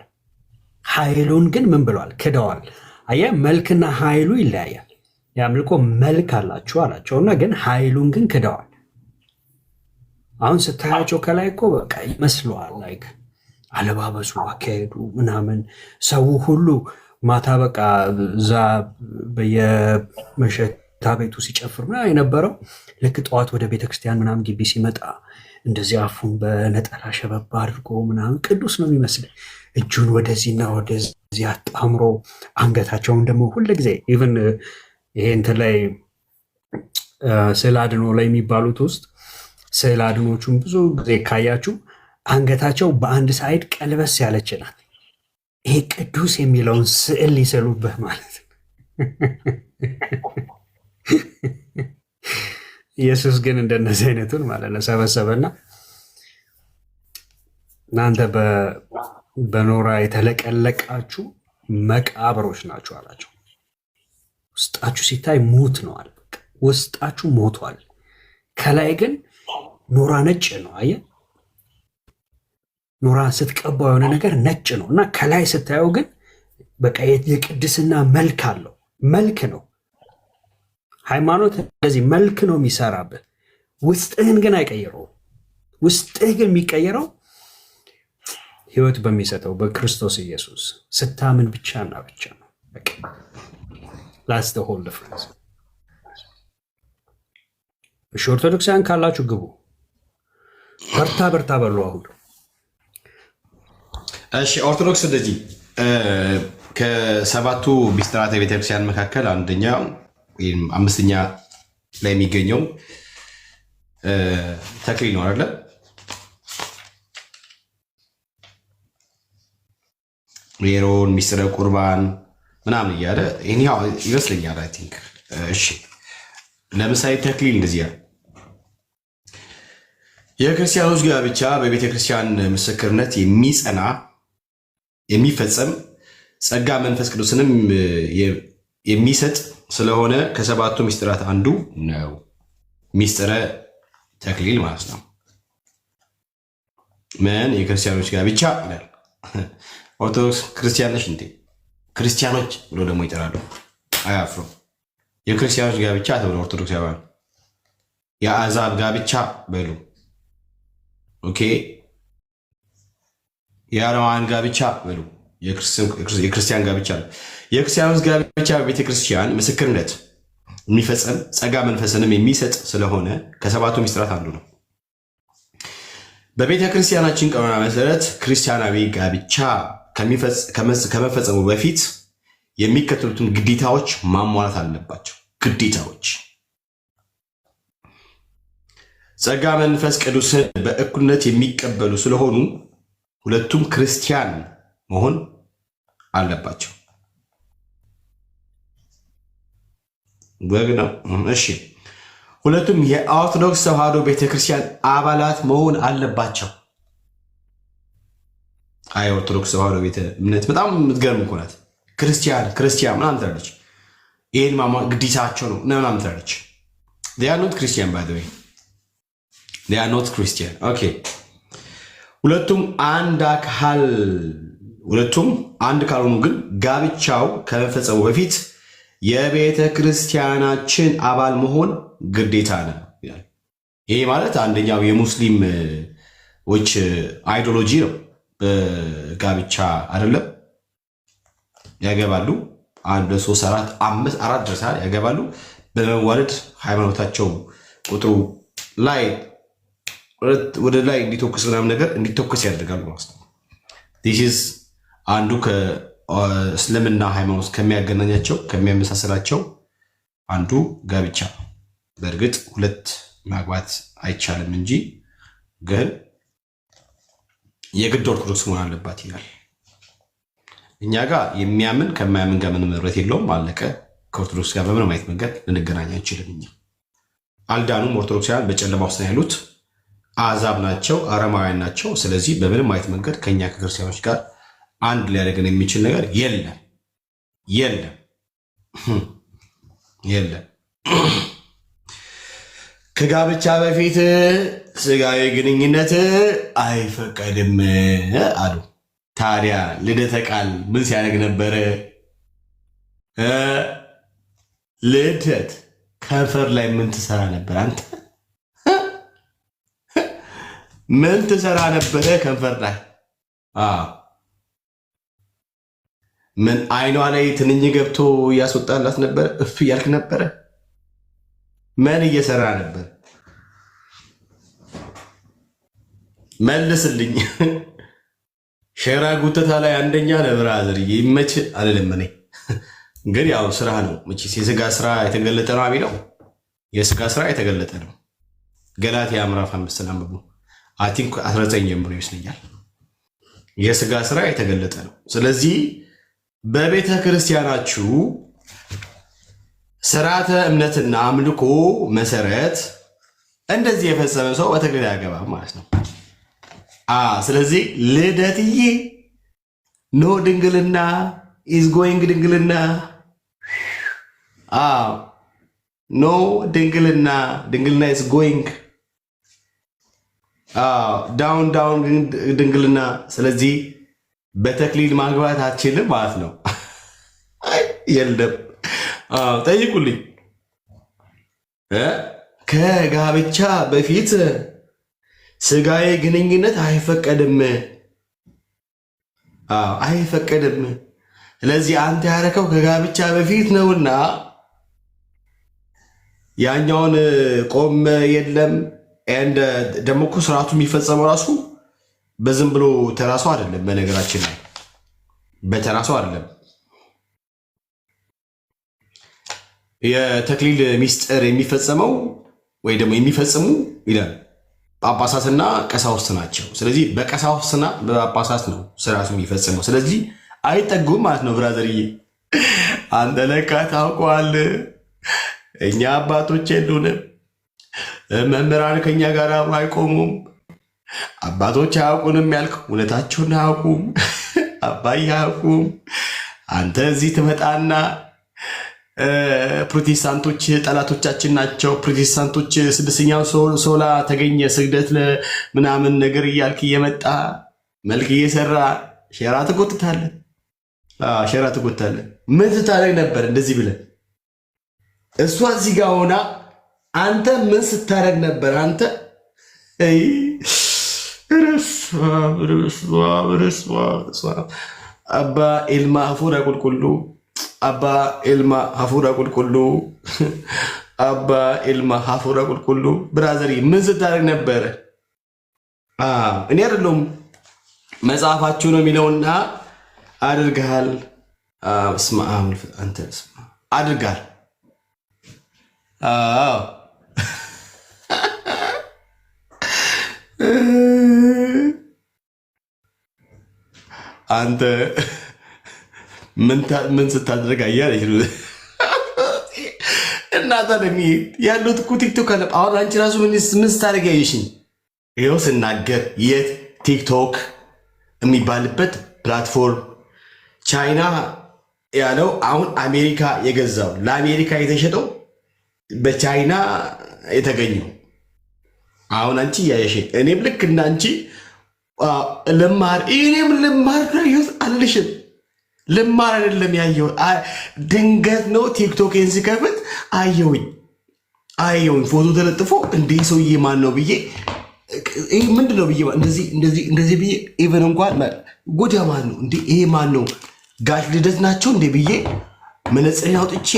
ኃይሉን ግን ምን ብለዋል? ክደዋል። አየህ፣ መልክና ኃይሉ ይለያያል። የአምልኮ መልክ አላቸው አላቸውና ግን ኃይሉን ግን ክደዋል። አሁን ስታያቸው ከላይ እኮ በቃ ይመስለዋል ላይክ አለባበሱ፣ አካሄዱ ምናምን ሰው ሁሉ ማታ በቃ እዛ በየመሸታ ቤቱ ሲጨፍር ምናምን የነበረው ልክ ጠዋት ወደ ቤተክርስቲያን ምናምን ግቢ ሲመጣ እንደዚህ አፉን በነጠላ ሸበባ አድርጎ ምናምን ቅዱስ ነው የሚመስል። እጁን ወደዚህና ወደዚህ አጣምሮ አንገታቸውን ደግሞ ሁል ጊዜ ኢቨን ይሄ እንትን ላይ ስዕል አድኖ ላይ የሚባሉት ውስጥ ስዕል አድኖቹን ብዙ ጊዜ ካያችሁ አንገታቸው በአንድ ሳይድ ቀልበስ ያለች ናት። ይሄ ቅዱስ የሚለውን ስዕል ሊስሉብህ ማለት ነው። ኢየሱስ ግን እንደነዚህ አይነቱን ማለት ነው ሰበሰበና እናንተ በኖራ የተለቀለቃችሁ መቃብሮች ናችሁ አላቸው። ውስጣችሁ ሲታይ ሙት ነው አለ። ውስጣችሁ ሞቷል። ከላይ ግን ኖራ ነጭ ነው። አየህ፣ ኖራ ስትቀባው የሆነ ነገር ነጭ ነው እና ከላይ ስታየው ግን በቃ የቅድስና መልክ አለው። መልክ ነው ሃይማኖት። እንደዚህ መልክ ነው የሚሰራብህ። ውስጥህን ግን አይቀይረውም። ውስጥህ ግን የሚቀየረው ህይወት በሚሰጠው በክርስቶስ ኢየሱስ ስታምን ብቻና ብቻ ነው። ላስ ዘ ሆል ዲፍረንስ። እሺ ኦርቶዶክሳውያን ካላችሁ ግቡ፣ በርታ በርታ በሉ። አሁን እሺ ኦርቶዶክስ እንደዚህ ከሰባቱ ሚስጥራተ ቤተክርስቲያን መካከል አንደኛ ወይም አምስተኛ ላይ የሚገኘው ተክሊል ነው አይደለ? ሜሮን፣ ሚስጥረ ቁርባን ምናምን እያለ ይሄኛው ይመስለኛል። አይ ቲንክ እሺ፣ ለምሳሌ ተክሊል እንደዚህ ያለ የክርስቲያኖች ጋብቻ በቤተ ክርስቲያን ምስክርነት የሚጸና የሚፈጸም ጸጋ መንፈስ ቅዱስንም የሚሰጥ ስለሆነ ከሰባቱ ሚስጥራት አንዱ ነው። ሚስጥረ ተክሊል ማለት ነው። ምን የክርስቲያኖች ጋብቻ ይላል። ኦርቶዶክስ ክርስቲያን ነሽ እንዴ? ክርስቲያኖች ብሎ ደግሞ ይጠራሉ። አያፍሩ። የክርስቲያኖች ጋብቻ ተብሎ ኦርቶዶክሳውያን የአሕዛብ ጋብቻ በሉ። ኦኬ የአረማውያን ጋብቻ በሉ የክርስቲያን ጋብቻ ነው። የክርስቲያኖስ ጋብቻ በቤተክርስቲያን ምስክርነት የሚፈጸም ጸጋ መንፈስንም የሚሰጥ ስለሆነ ከሰባቱ ሚስጥራት አንዱ ነው። በቤተ ክርስቲያናችን ቀኖና መሰረት ክርስቲያናዊ ጋብቻ ከመፈጸሙ በፊት የሚከተሉትን ግዴታዎች ማሟላት አለባቸው። ግዴታዎች ጸጋ መንፈስ ቅዱስን በእኩልነት የሚቀበሉ ስለሆኑ ሁለቱም ክርስቲያን መሆን አለባቸው። ነው። እሺ፣ ሁለቱም የኦርቶዶክስ ተዋሕዶ ቤተክርስቲያን አባላት መሆን አለባቸው። አይ ኦርቶዶክስ ተዋሕዶ ቤተ እምነት በጣም የምትገርም እኮ ናት። ክርስቲያን ምናምን ትላለች። ይህን ማማ ግዴታቸው ነው ምናምን ትላለች። they are not Christian by the way they are not Christian okay ሁለቱም አንድ ካልሆኑ ግን ጋብቻው ከመፈጸሙ በፊት የቤተ ክርስቲያናችን አባል መሆን ግዴታ ነው። ይሄ ማለት አንደኛው የሙስሊሞች አይዲዮሎጂ ነው። በጋብቻ አይደለም ያገባሉ 1 2 3 4 5 ድረስ ያገባሉ። በመዋለድ ሃይማኖታቸው ቁጥሩ ላይ ወደ ላይ እንዲተኩስ ምናምን ነገር እንዲተኩስ ያደርጋሉ ማለት ነው። this is አንዱ ከእስልምና ሃይማኖት ከሚያገናኛቸው ከሚያመሳሰላቸው አንዱ ጋብቻ። በእርግጥ ሁለት ማግባት አይቻልም እንጂ ግን የግድ ኦርቶዶክስ መሆን አለባት ይላል። እኛ ጋር የሚያምን ከማያምን ጋር ምንም ህብረት የለውም። አለቀ። ከኦርቶዶክስ ጋር በምንም አይነት መንገድ ልንገናኝ አንችልም። እኛ አልዳኑም። ኦርቶዶክሳውያን በጨለማ ውስጥ ነው ያሉት። አሕዛብ ናቸው፣ አረማውያን ናቸው። ስለዚህ በምንም አይነት መንገድ ከኛ ከክርስቲያኖች ጋር አንድ ሊያደርገን የሚችል ነገር የለም። ከጋብቻ በፊት ስጋዊ ግንኙነት አይፈቀድም አሉ። ታዲያ ልደተ ቃል ምን ሲያደርግ ነበረ? ልደት ከንፈር ላይ ምን ትሰራ ነበር? አንተ ምን ትሰራ ነበረ ከንፈር ላይ? ምን አይኗ ላይ ትንኝ ገብቶ እያስወጣላት ነበረ? እፍ እያልክ ነበረ? ምን እየሰራ ነበር? መልስልኝ። ሸራ ጉተታ ላይ አንደኛ ነብር አዘር ይመች አልልም። እኔ ግን ያው ስራ ነው መቼስ። የስጋ ስራ የተገለጠ ነው አቢለው። የስጋ ስራ የተገለጠ ነው። ገላትያ ምዕራፍ 5 አንብቡ። አይ ቲንክ 19 ጀምሮ ይመስለኛል። የስጋ ስራ የተገለጠ ነው። ስለዚህ በቤተ ክርስቲያናችሁ ስርዓተ እምነትና አምልኮ መሰረት እንደዚህ የፈጸመ ሰው በተክሊል አያገባም ማለት ነው። ስለዚህ ልደትዬ ኖ ድንግልና ኢዝ ጎይንግ ድንግልና ኖ ድንግልና ኢዝ ጎይንግ ዳውን ድንግልና። ስለዚህ በተክሊል ማግባት አትችልም ማለት ነው። የለም ጠይቁልኝ። ከጋብቻ በፊት ስጋዊ ግንኙነት አይፈቀድም። ስለዚህ አንተ ያረከው ከጋብቻ በፊት ነውና ያኛውን ቆም የለም። ደግሞ እኮ ስርዓቱ የሚፈጸመው ራሱ በዝም ብሎ ተራሱ አይደለም። በነገራችን ላይ በተራሱ አይደለም። የተክሊል ሚስጥር የሚፈጸመው ወይ ደግሞ የሚፈጽሙ ይላል ጳጳሳትና ቀሳውስት ናቸው። ስለዚህ በቀሳውስትና በጳጳሳት ነው ስርዓቱ የሚፈጽመው። ስለዚህ አይጠጉም ማለት ነው። ብራዘርዬ አንተ ለካ ታውቀዋል። እኛ አባቶች የሉንም። መምህራን ከኛ ጋር አብሮ አይቆሙም። አባቶች አያውቁንም ያልክ እውነታቸውን አያውቁም። አባይ አያውቁም። አንተ እዚህ ትመጣና ፕሮቴስታንቶች ጠላቶቻችን ናቸው፣ ፕሮቴስታንቶች ስድስተኛው ሶላ ተገኘ ስግደት ምናምን ነገር እያልክ እየመጣ መልክ እየሰራ ሸራ ትጎትታለህ። ምን ስታደርግ ነበር? እንደዚህ ብለህ እሷ እዚህ ጋር ሆና አንተ ምን ስታደርግ ነበር? አንተ ረፍ አባ ኤልማ ሀፉራ ቁልቁሉ አባ ኤልማ ሀፉራ ቁልቁሉ አባ ኤልማ ሀፉራ ቁልቁሉ። ብራዘሪ ምን ስታደርግ ነበረ? እኔ አይደለሁም መጽሐፋችሁ ነው የሚለውና አድርገሃል። ስማ አንተ አድርጋል። አንተ ምን ስታደርግ አያለች እናታ ያሉት እኮ ቲክቶክ አለ። አሁን አንቺ ራሱ ምን ስታደርግ ያየሽኝ? ይኸው ስናገር የት ቲክቶክ የሚባልበት ፕላትፎርም ቻይና ያለው አሁን አሜሪካ የገዛው ለአሜሪካ የተሸጠው በቻይና የተገኘው አሁን አንቺ ያየሽኝ። እኔም ልክ እና አንቺ ልማር እኔም ልማር ነው ያየሁት አልልሽም። ልማር አይደለም ያየሁት፣ ድንገት ነው ቲክቶክን ሲከፍት አየሁኝ ፎቶ ተለጥፎ እንዴ ሰውዬ ማን ነው ብዬ ምንድን ነው ብዬ እንደዚህ ብዬ ኢቨን እንኳን ጎዳ ማን ነው እንዴ ይሄ ማን ነው ጋሽ ልደት ናቸው እንዴ ብዬ መነጽሬን አውጥቼ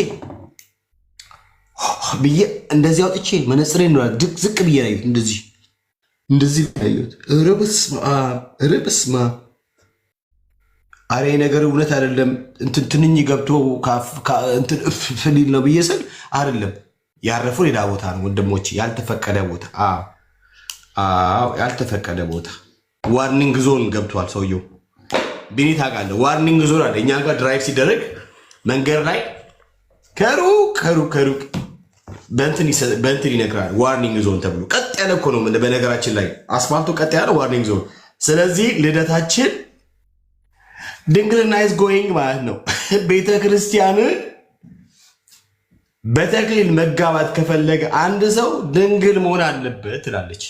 ብዬ እንደዚህ አውጥቼ መነጽሬን ነው ዝቅ ብዬ ያየሁት እንደዚህ ያየሁት። ርብስማ አሬ ነገር እውነት አይደለም። ትንኝ ገብቶ ፍሊል ነው ብዬ ስል አይደለም ያረፈው ሌላ ቦታ ነው ወንድሞቼ፣ ያልተፈቀደ ቦታ ያልተፈቀደ ቦታ ዋርኒንግ ዞን ገብቷል ሰውየው። ቢኒ ታውቃለህ፣ ዋርኒንግ ዞን አለ እኛ ጋር ድራይቭ ሲደረግ መንገድ ላይ ከሩቅ በእንትን ይነግራል ዋርኒንግ ዞን ተብሎ። ቀጥ ያለ እኮ ነው በነገራችን ላይ አስፋልቱ ቀጥ ያለ ዋርኒንግ ዞን። ስለዚህ ልደታችን ድንግልና ኢዝ ጎይንግ ማለት ነው። ቤተ ክርስቲያን በተክሊል መጋባት ከፈለገ አንድ ሰው ድንግል መሆን አለበት ትላለች።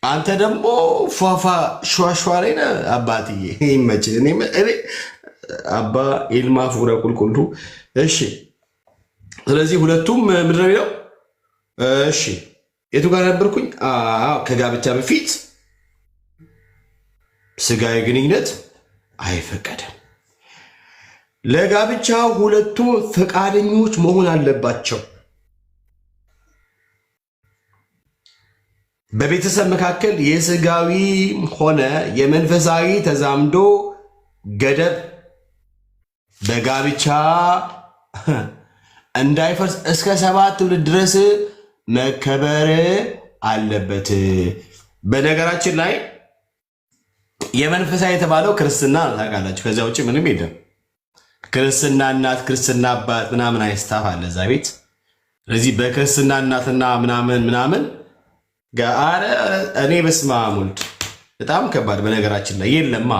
አንተ ደግሞ ፏፏ ሸዋሸዋ ላይ ነህ አባትዬ፣ ይመችህ። አባ ኤልማ ፉረ ቁልቁሉ። እሺ፣ ስለዚህ ሁለቱም ምንድን ነው የሚለው? እሺ፣ የቱ ጋር ነበርኩኝ? ከጋብቻ በፊት ስጋዊ ግንኙነት አይፈቀድም። ለጋብቻ ሁለቱም ፈቃደኞች መሆን አለባቸው። በቤተሰብ መካከል የስጋዊ ሆነ የመንፈሳዊ ተዛምዶ ገደብ በጋብቻ እንዳይፈርስ እስከ 7 ትውልድ ድረስ መከበር አለበት። በነገራችን ላይ የመንፈሳዊ የተባለው ክርስትና ታውቃላችሁ። ከዚያ ውጭ ምንም የለም። ክርስትና እናት፣ ክርስትና አባት ምናምን አይስታፍ አለ እዛ ቤት። ስለዚህ በክርስትና እናትና ምናምን ጋር እኔ በስመ አብ ወልድ በጣም ከባድ። በነገራችን ላይ የለማ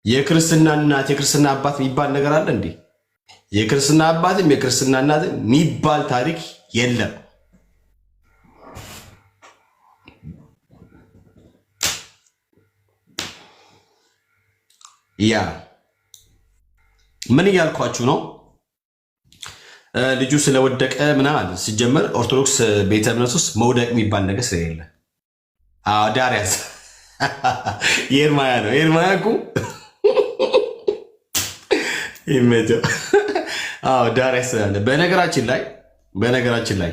የክርስትና እናት የክርስትና አባት የሚባል ነገር አለ እንዴ? የክርስትና አባትም የክርስትና እናትም የሚባል ታሪክ የለም። ያ ምን እያልኳችሁ ነው? ልጁ ስለወደቀ ምናምን ሲጀመር ኦርቶዶክስ ቤተ እምነት ውስጥ መውደቅ የሚባል ነገር ስለሌለ ዳርያስ የኤርማያ ነው። ኤርማያ እኮ ይመቸው ዳርያስ ስላለ። በነገራችን ላይ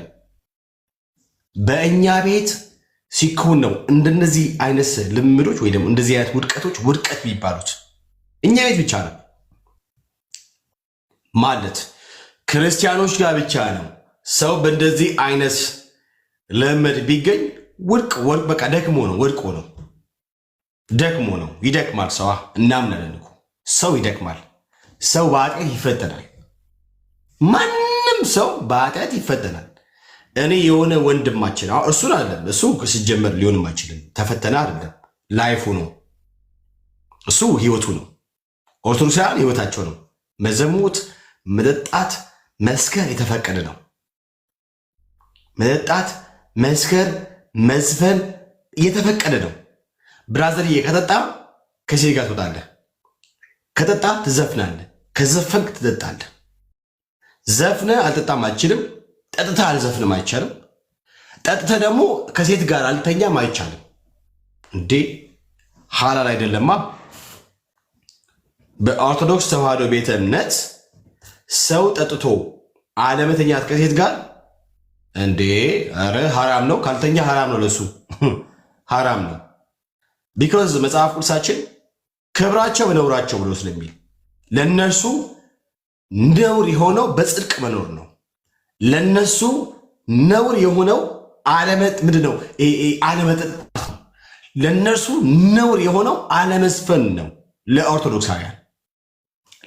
በእኛ ቤት ሲኮን ነው እንደነዚህ አይነት ልምዶች ወይ ደግሞ እንደዚህ አይነት ውድቀቶች ውድቀት የሚባሉት እኛ ቤት ብቻ ነው ማለት ክርስቲያኖች ጋር ብቻ ነው። ሰው በእንደዚህ አይነት ልምድ ቢገኝ ወድቅ በቃ ደክሞ ነው ይደክማል። ሰው እናምናለን እኮ ሰው ይደክማል። ሰው በኃጢአት ይፈተናል። ማንም ሰው በኃጢአት ይፈተናል። እኔ የሆነ ወንድማችን እሱን አይደለም እሱ ሲጀመር ሊሆንም አይችልም። ተፈተና አይደለም ላይፉ ነው እሱ ህይወቱ ነው። ኦርቶዶክሳውያን ህይወታቸው ነው። መዘሙት፣ መጠጣት፣ መስከር የተፈቀደ ነው። መጠጣት፣ መስከር፣ መዝፈን የተፈቀደ ነው። ብራዘርዬ ከጠጣ ከሴት ጋር ትወጣለህ። ከጠጣ ትዘፍናለህ። ከዘፈንክ ትጠጣለህ። ዘፍነ አልጠጣም አይችልም። ጠጥታ አልዘፍንም አይቻልም። ጠጥተ ደግሞ ከሴት ጋር አልተኛም አይቻልም። እንዴ ሐላል አይደለማ። በኦርቶዶክስ ተዋህዶ ቤተ እምነት ሰው ጠጥቶ አለመተኛት ከሴት ጋር እንዴ አረ ሐራም ነው። ካልተኛ ሐራም ነው፣ ለሱ ሐራም ነው። ቢኮዝ መጽሐፍ ቅዱሳችን ክብራቸው በነውራቸው ብሎ ስለሚል ለነሱ ነውር የሆነው በጽድቅ መኖር ነው። ለነሱ ነውር የሆነው ምንድነው? አለመጠጣት ነው። ለነርሱ ነውር የሆነው አለመስፈን ነው ለኦርቶዶክሳውያን።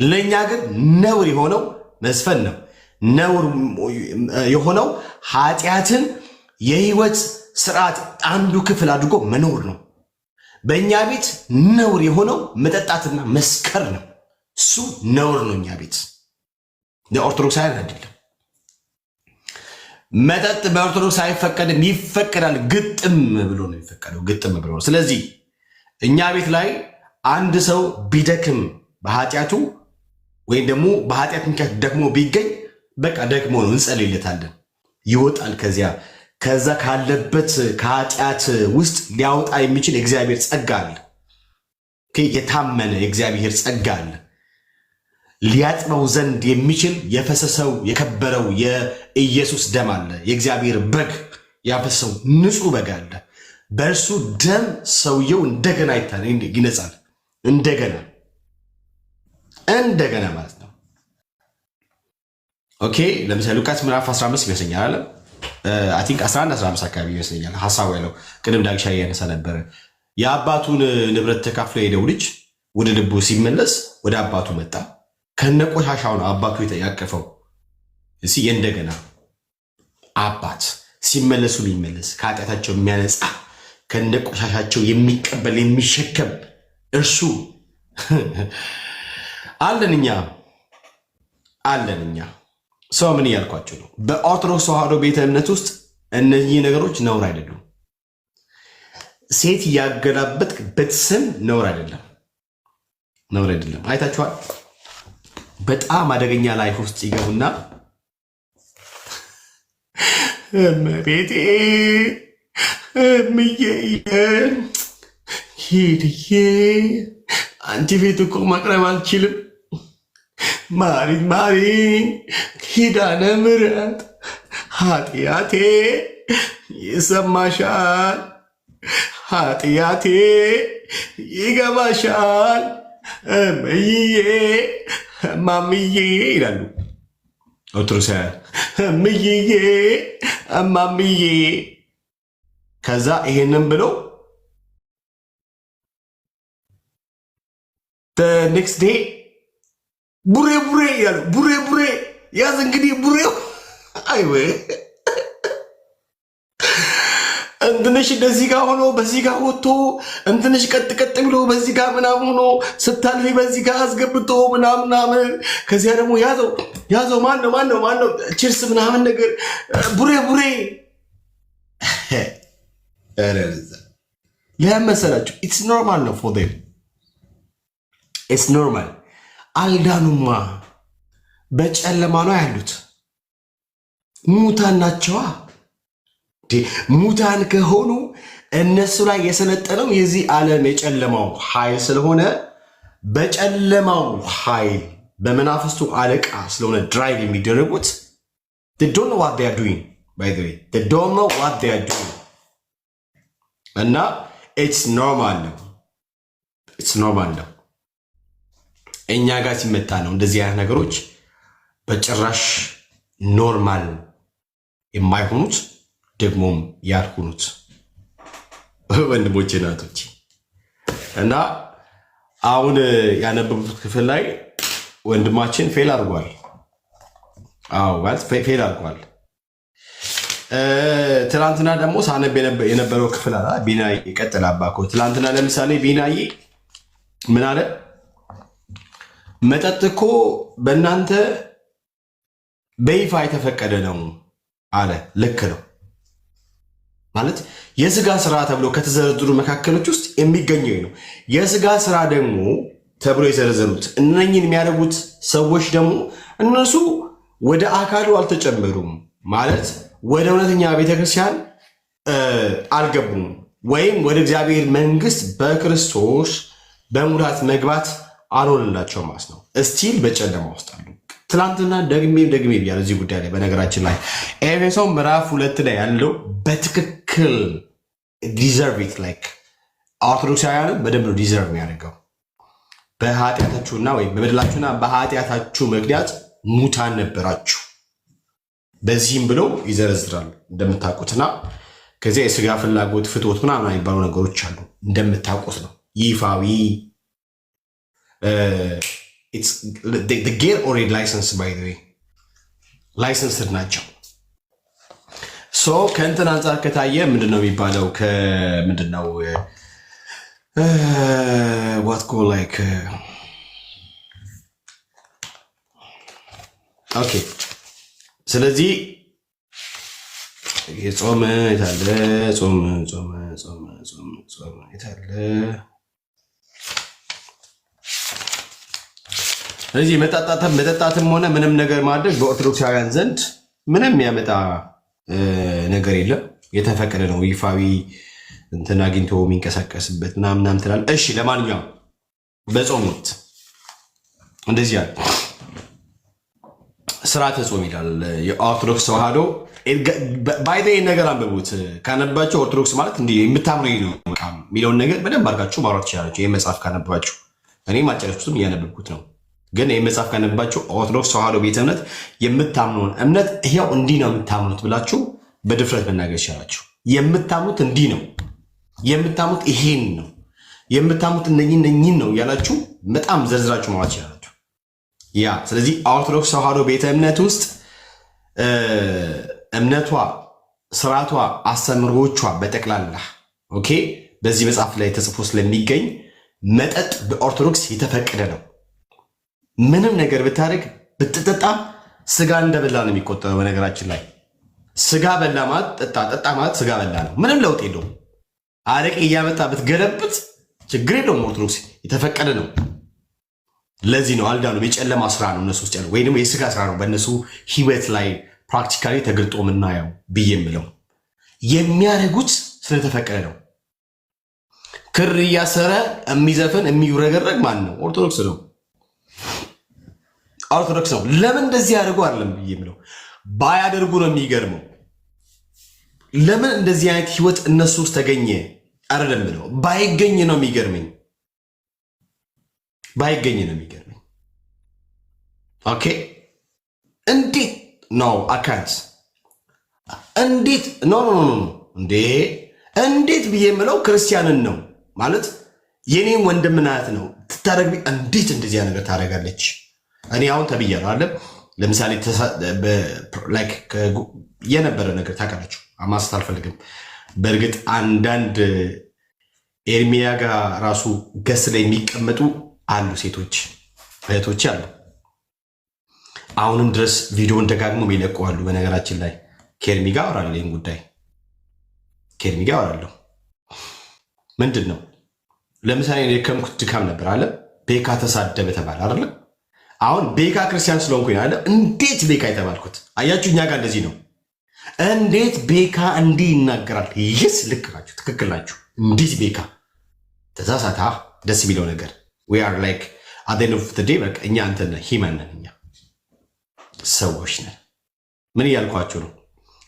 ለእኛ ግን ነውር የሆነው መስፈን ነው። ነውር የሆነው ኃጢአትን የህይወት ስርዓት አንዱ ክፍል አድርጎ መኖር ነው። በእኛ ቤት ነውር የሆነው መጠጣትና መስከር ነው። እሱ ነውር ነው እኛ ቤት፣ ለኦርቶዶክሳውያን አይደለም። መጠጥ በኦርቶዶክስ አይፈቀድም፣ ይፈቀዳል። ግጥም ብሎ ነው የሚፈቀደው፣ ግጥም ብሎ ነው። ስለዚህ እኛ ቤት ላይ አንድ ሰው ቢደክም በኃጢአቱ ወይም ደግሞ በኃጢአት ምክንያት ደክሞ ቢገኝ በቃ ደክሞ ነው፣ እንጸልይለታለን፣ ይወጣል። ከዛ ካለበት ከኃጢአት ውስጥ ሊያወጣ የሚችል የእግዚአብሔር ጸጋ አለ። የታመነ የእግዚአብሔር ጸጋ አለ። ሊያጥበው ዘንድ የሚችል የፈሰሰው የከበረው የኢየሱስ ደም አለ። የእግዚአብሔር በግ ያፈሰው ንጹህ በግ አለ። በእርሱ ደም ሰውየው እንደገና ይነጻል። እንደገና ማለት ነው። ኦኬ ለምሳሌ ሉቃስ ምዕራፍ 15 ይመስለኛል አለ አይ ቲንክ 11 15 አካባቢ ይመስለኛል ሐሳቡ ያለው ቅድም ዳግሻ ያነሳ ነበረ። የአባቱን ንብረት ተካፍሎ የሄደው ልጅ ወደ ልቡ ሲመለስ ወደ አባቱ መጣ። ከነቆሻሻው ነው አባቱ ያቀፈው። እዚህ እንደገና አባት ሲመለሱ የሚመለስ ከኃጢአታቸው የሚያነጻ ከነቆሻሻቸው የሚቀበል የሚሸከም እርሱ አለንኛ። ሰው ምን እያልኳቸው ነው? በኦርቶዶክስ ተዋህዶ ቤተ እምነት ውስጥ እነዚህ ነገሮች ነውር አይደሉም። ሴት ያገላበጥ በስም ነውር አይደለም። አይታችኋል። በጣም አደገኛ ላይፍ ውስጥ ይገቡና እመቤቴ እምዬ ሂድዬ አንቺ ቤት እኮ ማቅረብ አልችልም፣ ማሪ ኪዳነ ምሕረት ኃጢአቴ ይሰማሻል፣ ኃጢአቴ ይገባሻል፣ እምዬ እማምዬ ይላሉ ኦርቶዶክሳውያን። እምዬ እማምዬ ከዛ ይሄንን ብለው ኔክስት ዴይ ቡሬ ይላሉ። ቡሬ ያዝ እንግዲህ ቡሬው አይወ እንትንሽ እንደዚህ ጋር ሆኖ በዚህ ጋር ወጥቶ እንትንሽ ቀጥ ብሎ በዚህ ጋር ምናምን ሆኖ ስታልፊ በዚህ ጋር አስገብቶ ምናምን ከዚያ ደግሞ ያዘው ማን ነው ቺርስ ምናምን ነገር ቡሬ ለመሰላችሁ ኢትስ ኖርማል ነው ፎር ዴም ኢትስ ኖርማል። አልዳኑማ፣ በጨለማ ነው ያሉት፣ ሙታን ናቸዋ። ሙታን ከሆኑ እነሱ ላይ የሰለጠነው የዚህ ዓለም የጨለማው ኃይል ስለሆነ በጨለማው ኃይል በመናፍስቱ አለቃ ስለሆነ ድራይቭ የሚደረጉት they don't know what they are doing by the way they don't know what they are doing እና it's normal ነው። እኛ ጋር ሲመጣ ነው እንደዚህ አይነት ነገሮች በጭራሽ ኖርማል የማይሆኑት ደግሞም ያልሆኑት ወንድሞቼ ናቶች። እና አሁን ያነበቡት ክፍል ላይ ወንድማችን ፌል አድርጓል። ፌል አድርጓል። ትናንትና ደግሞ ሳነብ የነበረው ክፍል አላ ቢናይ ይቀጥል አባኮ። ትናንትና ለምሳሌ ቢናይ ምን አለ? መጠጥ እኮ በእናንተ በይፋ የተፈቀደ ነው አለ። ልክ ነው ማለት የስጋ ስራ ተብሎ ከተዘረዘሩ መካከሎች ውስጥ የሚገኘው ነው። የስጋ ስራ ደግሞ ተብሎ የዘረዘሩት እነኝን የሚያደርጉት ሰዎች ደግሞ እነሱ ወደ አካሉ አልተጨመሩም ማለት ወደ እውነተኛ ቤተክርስቲያን አልገቡም። ወይም ወደ እግዚአብሔር መንግስት በክርስቶስ በሙላት መግባት አልሆንላቸውም ማለት ነው። እስቲል በጨለማ ውስጥ አሉ። ትናንትና ደግሜ ብያለሁ እዚህ ጉዳይ ላይ። በነገራችን ላይ ኤፌሶን ምዕራፍ 2 ላይ ያለው በትክክል ዲዘርቭ ኢት ላይክ ኦርቶዶክሳውያንን በደንብ ነው ዲዘርቭ የሚያደርገው። በኃጢአታችሁና ወይም በበደላችሁና በኃጢአታችሁ ምክንያት ሙታን ነበራችሁ። በዚህም ብለው ይዘረዝራል እንደምታውቁትና ከዚያ የስጋ ፍላጎት ፍትወት ምናምን የሚባሉ ነገሮች አሉ እንደምታውቁት ነው። ይፋዊ ጌር ኦልሬዲ ላይሰንስ ባይ ዘ ዌይ ላይሰንስድ ናቸው። ሶ ከእንትን አንጻር ከታየ ምንድነው የሚባለው? ከምንድነው ዋት ጎ ላይክ ኦኬ። ስለዚህ የጾም የታለ ጾም የታለ? ስለዚህ መጠጣትም ሆነ ምንም ነገር ማድረግ በኦርቶዶክሳውያን ዘንድ ምንም የሚያመጣ ነገር የለም። የተፈቀደ ነው። ይፋዊ እንትን አግኝቶ የሚንቀሳቀስበት ምናምን ትላል። እሺ ለማንኛውም በጾም ወቅት እንደዚህ ያለ ስርዓተ ጾም ይላል የኦርቶዶክስ ተዋህዶ። ባይደ ነገር አንብቡት ካነባቸው። ኦርቶዶክስ ማለት እንዲህ የምታምኑ ነው የሚለውን ነገር በደንብ አድርጋችሁ ማውራት ትችላላችሁ። ይህ መጽሐፍ ካነባችሁ እኔም አጨረስኩትም እያነበብኩት ነው። ግን ይህ መጽሐፍ ካነባችሁ ኦርቶዶክስ ተዋህዶ ቤተ እምነት የምታምኑን እምነት ይኸው እንዲህ ነው የምታምኑት ብላችሁ በድፍረት መናገር ይችላላችሁ። የምታምኑት እንዲህ ነው፣ የምታምኑት ይሄን ነው፣ የምታምኑት እነኝን ነው እያላችሁ በጣም ዘርዝራችሁ ማውራት ይችላላችሁ። ያ ስለዚህ ኦርቶዶክስ ተዋህዶ ቤተ እምነት ውስጥ እምነቷ፣ ስርዓቷ፣ አስተምህሮቿ በጠቅላላ ኦኬ በዚህ መጽሐፍ ላይ ተጽፎ ስለሚገኝ መጠጥ በኦርቶዶክስ የተፈቀደ ነው። ምንም ነገር ብታደርግ ብትጠጣ ስጋ እንደበላ ነው የሚቆጠረው። በነገራችን ላይ ስጋ በላ ማለት ጠጣ ማለት ስጋ በላ ነው። ምንም ለውጥ የለውም። አረቄ እያመጣ ብትገለብጥ ችግር የለውም። ኦርቶዶክስ የተፈቀደ ነው። ለዚህ ነው አልዳኑም። የጨለማ ስራ ነው እነሱ ውስጥ ያለው፣ ወይ ደግሞ የስጋ ስራ ነው በእነሱ ህይወት ላይ ፕራክቲካሊ ተገልጦ የምናየው ብዬ የምለው የሚያደርጉት ስለተፈቀደ ነው። ክር እያሰረ የሚዘፍን የሚውረገረግ ማን ነው? ኦርቶዶክስ ነው። ኦርቶዶክስ ነው። ለምን እንደዚህ ያደርጉ አይደለም ብዬ የምለው ባያደርጉ ነው የሚገርመው። ለምን እንደዚህ አይነት ህይወት እነሱ ውስጥ ተገኘ አይደለም ብለው ባይገኝ ነው የሚገርመኝ። ባይገኝ ነው የሚገርመኝ። ኦኬ እንዴት ነው አካንስ እንዴት ኖ እንዴ እንዴት ብዬ የምለው ክርስቲያንን ነው ማለት የኔም ወንድም ናት ነው ትታረግ። እንዴት እንደዚህ ነገር ታደርጋለች? እኔ አሁን ተብያለሁ አለ። ለምሳሌ ላይክ የነበረ ነገር ታውቃላችሁ፣ ማንሳት አልፈልግም። በእርግጥ አንዳንድ ኤርሚያ ጋር ራሱ ገስ ላይ የሚቀመጡ አሉ ሴቶች እህቶች አሉ። አሁንም ድረስ ቪዲዮን ደጋግሞ የሚለቁ አሉ። በነገራችን ላይ ከኤርሚ ጋር አወራለሁ፣ ይህን ጉዳይ ከኤርሚ ጋር አወራለሁ። ምንድን ነው ለምሳሌ የደከምኩት ድካም ነበር አለ። ቤካ ተሳደበ ተባለ አይደለ? አሁን ቤካ ክርስቲያን ስለሆንኩኝ አለ። እንዴት ቤካ የተባልኩት አያችሁ? እኛ ጋር እንደዚህ ነው። እንዴት ቤካ እንዲህ ይናገራል? ይስ ልክ ናችሁ፣ ትክክል ናችሁ። እንዴት ቤካ ተሳሳታ? ደስ የሚለው ነገር we are like at the end of the day በቃ እኛ እንትን ሂመን ነን፣ እኛ ሰዎች ነን። ምን እያልኳችሁ ነው?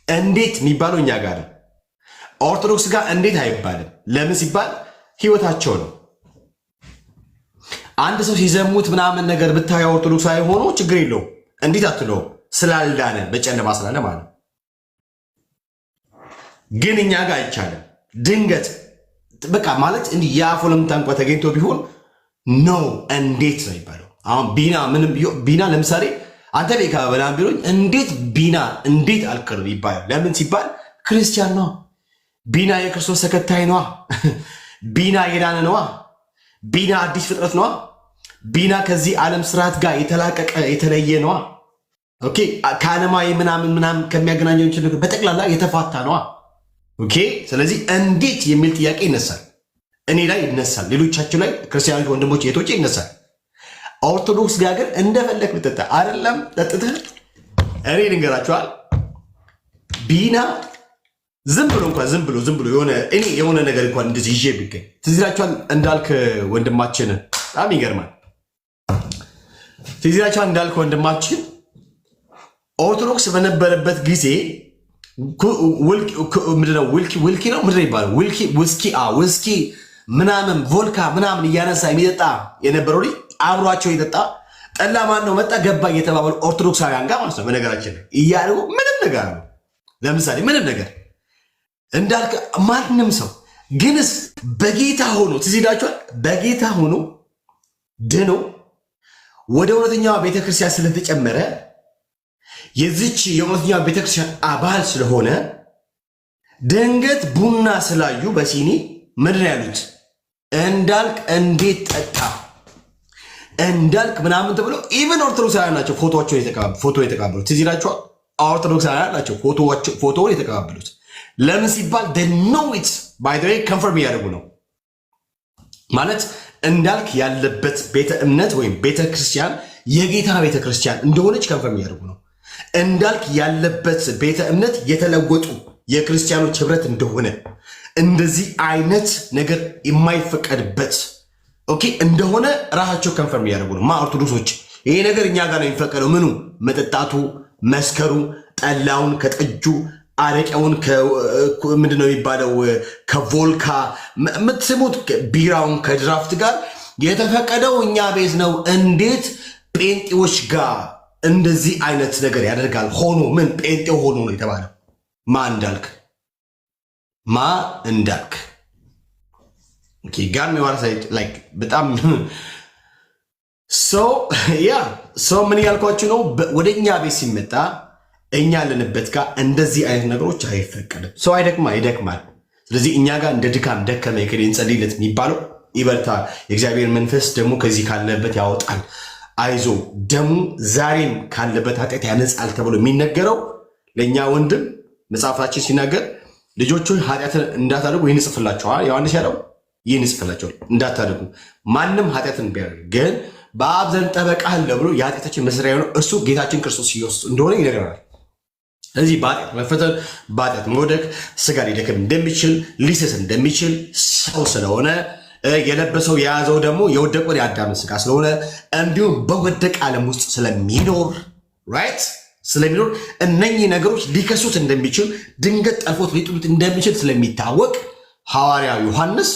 እንዴት የሚባለው እኛ ጋር ነው። ኦርቶዶክስ ጋር እንዴት አይባልም። ለምን ሲባል ህይወታቸው ነው። አንድ ሰው ሲዘሙት ምናምን ነገር ብታየው ኦርቶዶክሳዊ ሆኖ ችግር የለውም። እንዴት አትለው? ስላልዳነ በጨለማ ስላለ ማለት ነው። ግን እኛ ጋር አይቻልም። ድንገት በቃ ማለት እንዲህ የአፎ ለምታ እንኳ ተገኝቶ ቢሆን ነው እንዴት ነው ይባለው። አሁን ቢና ምንም ቢና ለምሳሌ አንተ ቤካ በላም ቢሮኝ እንዴት ቢና እንዴት አልከር ይባላል። ለምን ሲባል ክርስቲያን ነው። ቢና የክርስቶስ ተከታይ ነዋ። ቢና የዳነ ነዋ። ቢና አዲስ ፍጥረት ነዋ። ቢና ከዚህ ዓለም ስርዓት ጋር የተላቀቀ የተለየ ነዋ። ኦኬ ከዓለማዊ ምናምን ከሚያገናኘው ነገር በጠቅላላ የተፋታ ነዋ። ኦኬ ስለዚህ እንዴት የሚል ጥያቄ ይነሳል። እኔ ላይ ይነሳል፣ ሌሎቻችሁ ላይ ክርስቲያኖች ወንድሞች እህቶቼ ይነሳል። ኦርቶዶክስ ጋር ግን እንደፈለግ ብትጠጣ አይደለም ጠጥተህ እኔ ልንገራችኋል። ቢና ዝም ብሎ የሆነ ነገር እንኳን እንደዚህ ይዤ ቢገኝ ትዝ ይላችኋል። እንዳልክ ወንድማችን በጣም ይገርማል። ትዝ ይላችኋል እንዳልክ ወንድማችን ኦርቶዶክስ በነበረበት ጊዜ ውልኪ ነው ምንድነው ይባላል? ውስኪ ምናምን ቮልካ ምናምን እያነሳ የሚጠጣ የነበረው ልጅ አብሯቸው የጠጣ ጠላ ማን ነው መጣ ገባ እየተባባሉ ኦርቶዶክሳውያን ጋር ማለት ነው። በነገራችን ላይ እያሉ ምንም ነገር ነው። ለምሳሌ ምንም ነገር እንዳልክ ማንም ሰው ግንስ በጌታ ሆኖ ትዝ ይላችኋል። በጌታ ሆኖ ድኖ ወደ እውነተኛዋ ቤተክርስቲያን ስለተጨመረ የዚች የእውነተኛዋ ቤተክርስቲያን አባል ስለሆነ ድንገት ቡና ስላዩ በሲኒ ምንድን ያሉት እንዳልክ እንዴት ጠጣ እንዳልክ ምናምን ተብሎ ኢቨን ኦርቶዶክሳውያን ናቸው ፎቶ የተቀባበሉት። ትዝ ይላችኋል። ኦርቶዶክሳውያን ናቸው ፎቶውን የተቀባበሉት። ለምን ሲባል ኖው ኢት ባይ ዘ ዌይ ኮንፈርም እያደረጉ ነው ማለት እንዳልክ ያለበት ቤተ እምነት ወይም ቤተ ክርስቲያን የጌታ ቤተ ክርስቲያን እንደሆነች ኮንፈርም እያደረጉ ነው። እንዳልክ ያለበት ቤተ እምነት የተለወጡ የክርስቲያኖች ህብረት እንደሆነ እንደዚህ አይነት ነገር የማይፈቀድበት ኦኬ እንደሆነ ራሳቸው ኮንፈርም እያደረጉ ነው። ኦርቶዶክሶች ይሄ ነገር እኛ ጋር ነው የሚፈቀደው። ምኑ መጠጣቱ፣ መስከሩ፣ ጠላውን ከጠጁ አረቄውን ምንድነው የሚባለው ከቮልካ የምትስሙት ቢራውን ከድራፍት ጋር የተፈቀደው እኛ ቤት ነው። እንዴት ጴንጤዎች ጋር እንደዚህ አይነት ነገር ያደርጋል? ሆኖ ምን ጴንጤው ሆኖ ነው የተባለው? ማ እንዳልክ ጋር በጣም ሰው ምን ያልኳችሁ ነው። ወደ እኛ ቤት ሲመጣ እኛ ያለንበት ጋር እንደዚህ አይነት ነገሮች አይፈቀድም። ሰው ይደክማል። ስለዚህ እኛ ጋር እንደ ድካም ደከመ የከሌን ጸልይለት የሚባለው ይበርታ፣ የእግዚአብሔር መንፈስ ደግሞ ከዚህ ካለበት ያወጣል፣ አይዞ ደሙ ዛሬም ካለበት ኃጢአት ያነጻል ተብሎ የሚነገረው ለእኛ ወንድም መጽሐፋችን ሲናገር ልጆቹን ኃጢአትን እንዳታደርጉ ይህን ጽፍላችኋል። ዮሐንስ ያለው ይህን ጽፍላችኋል እንዳታደርጉ ማንም ኃጢአትን ቢያደርግ ግን በአብ ዘንድ ጠበቃ አለ ብሎ የኃጢአታችን መስሪያ የሆነው እርሱ ጌታችን ክርስቶስ ኢየሱስ እንደሆነ ይነግረናል። ስለዚህ በኃጢአት መፈተን በኃጢአት መውደቅ ስጋ ሊደክም እንደሚችል ሊስስ እንደሚችል ሰው ስለሆነ የለበሰው የያዘው ደግሞ የወደቀው የአዳም ስጋ ስለሆነ እንዲሁም በወደቀ ዓለም ውስጥ ስለሚኖር እነኚህ ነገሮች ሊከሱት እንደሚችል ድንገት ጠልፎት ሊጥሉት እንደሚችል ስለሚታወቅ ሐዋርያው ዮሐንስ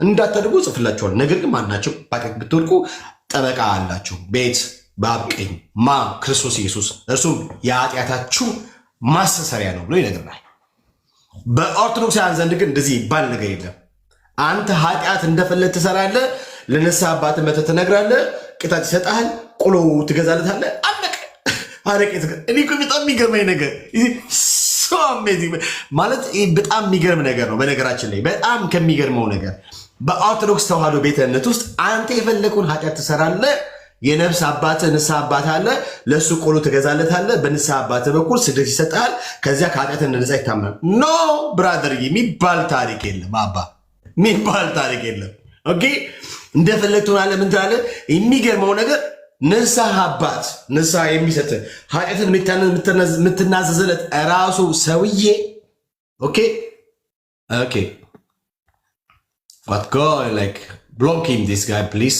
እንዳታደርጉ ጽፍላችኋል። ነገር ግን ማናቸው በኃጢአት ብትወድቁ ጠበቃ አላችሁ ቤት በአብ ቀኝ ክርስቶስ ኢየሱስ እርሱም የኃጢአታችሁ ማስተሰሪያ ነው ብሎ ይነግረናል። በኦርቶዶክሳውያን ዘንድ ግን እንደዚህ ይባል ነገር የለም። አንተ ኃጢአት እንደፈለግ ትሰራለህ፣ ለንስሐ አባት መተህ ትነግራለህ፣ ቅጣት ይሰጥሃል፣ ቆሎ ትገዛለታለህ፣ አለቀ። አረቄ እኔ እኮ በጣም የሚገርመኝ ነገር ማለት በጣም የሚገርም ነገር ነው። በነገራችን ላይ በጣም ከሚገርመው ነገር በኦርቶዶክስ ተዋህዶ ቤተ እምነት ውስጥ አንተ የፈለግውን ኃጢአት ትሰራለህ፣ የነፍስ አባትህ ንስሐ አባት አለ፣ ለእሱ ቆሎ ትገዛለታለህ፣ በንስሐ አባትህ በኩል ስደት ይሰጣል፣ ከዚያ ከኃጢአትህ እንደነጻ ይታመናል። ኖ ብራዘር የሚባል ታሪክ የለም። የሚባል ታሪክ የለም። ኦኬ እንደፈለግ ትሆናለህ። ምን ትላለህ? የሚገርመው ነገር ንስሐ አባት ንስሐ የሚሰጥህ ኃጢአትን የምትናዘዝለት ራሱ ሰውዬ ኦኬ but go like block him this guy please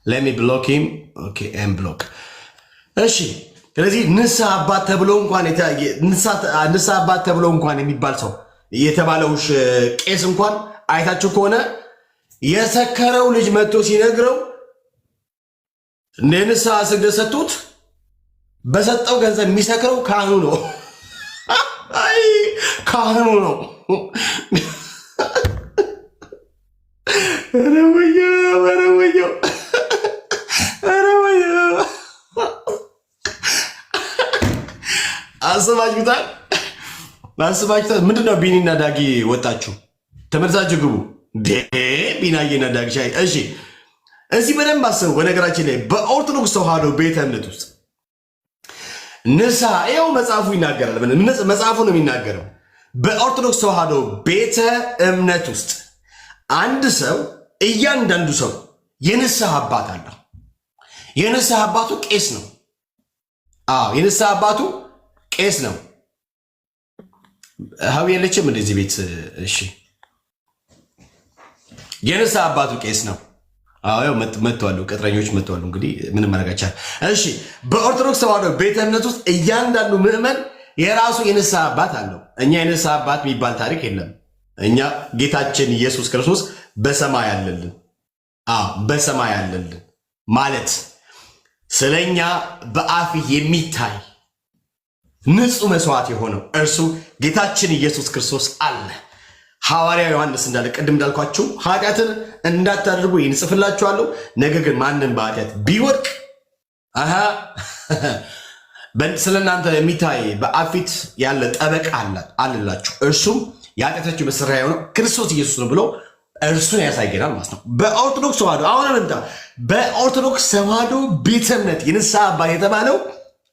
let me block him okay and block እሺ። ስለዚህ ንስሐ አባት ተብሎ እንኳን የሚባል ሰው የተባለው ቄስ እንኳን አይታችሁ ከሆነ የሰከረው ልጅ መጥቶ ሲነግረው ንስሐ ስግደት ሰጥቶት በሰጠው ገንዘብ የሚሰክረው ካህኑ ነው። አይ ካህኑ ነው። አስባችሁታል? ምንድነው ቢኒና ዳጊ ወጣችሁ ተመልሳችሁ ግቡ። ቢናዬና ዳጊ ሻይ እሺ፣ እዚህ በደንብ አስቡ። በነገራችን ላይ በኦርቶዶክስ ተዋህዶ ቤተ እምነት ውስጥ ንስሐ ይኸው መጽሐፉ ይናገራል። መጽሐፉ ነው የሚናገረው። በኦርቶዶክስ ተዋህዶ ቤተ እምነት ውስጥ አንድ ሰው እያንዳንዱ ሰው የንስሐ አባት አለው። የንስሐ አባቱ ቄስ ነው። የንስሐ አባቱ ቄስ ነው። ሀዊ የለችም እንደዚህ ቤት። እሺ የንስሐ አባቱ ቄስ ነው። አዎ መጥተዋል፣ ቅጥረኞች መጥተዋል። እንግዲህ ምንም ማረጋቻል። እሺ በኦርቶዶክስ ተዋህዶ ቤተ እምነት ውስጥ እያንዳንዱ ምዕመን የራሱ የንስሐ አባት አለው። እኛ የንስሐ አባት የሚባል ታሪክ የለም። እኛ ጌታችን ኢየሱስ ክርስቶስ በሰማይ አለልን። በሰማይ አለልን ማለት ስለኛ በአፍ የሚታይ ንጹህ መስዋዕት የሆነው እርሱ ጌታችን ኢየሱስ ክርስቶስ አለ። ሐዋርያ ዮሐንስ እንዳለ ቅድም እንዳልኳችሁ ኃጢአትን እንዳታደርጉ ይንጽፍላችኋለሁ፣ ነገር ግን ማንም በኃጢአት ቢወድቅ ስለ እናንተ የሚታይ በአብ ፊት ያለ ጠበቃ አለላችሁ፣ እርሱም የኃጢአታችሁ መሰሪያ የሆነው ክርስቶስ ኢየሱስ ነው ብሎ እርሱን ያሳየናል ማለት ነው። በኦርቶዶክስ ተዋህዶ አሁን ምንታ በኦርቶዶክስ ተዋህዶ ቤተ እምነት የንስሐ አባት የተባለው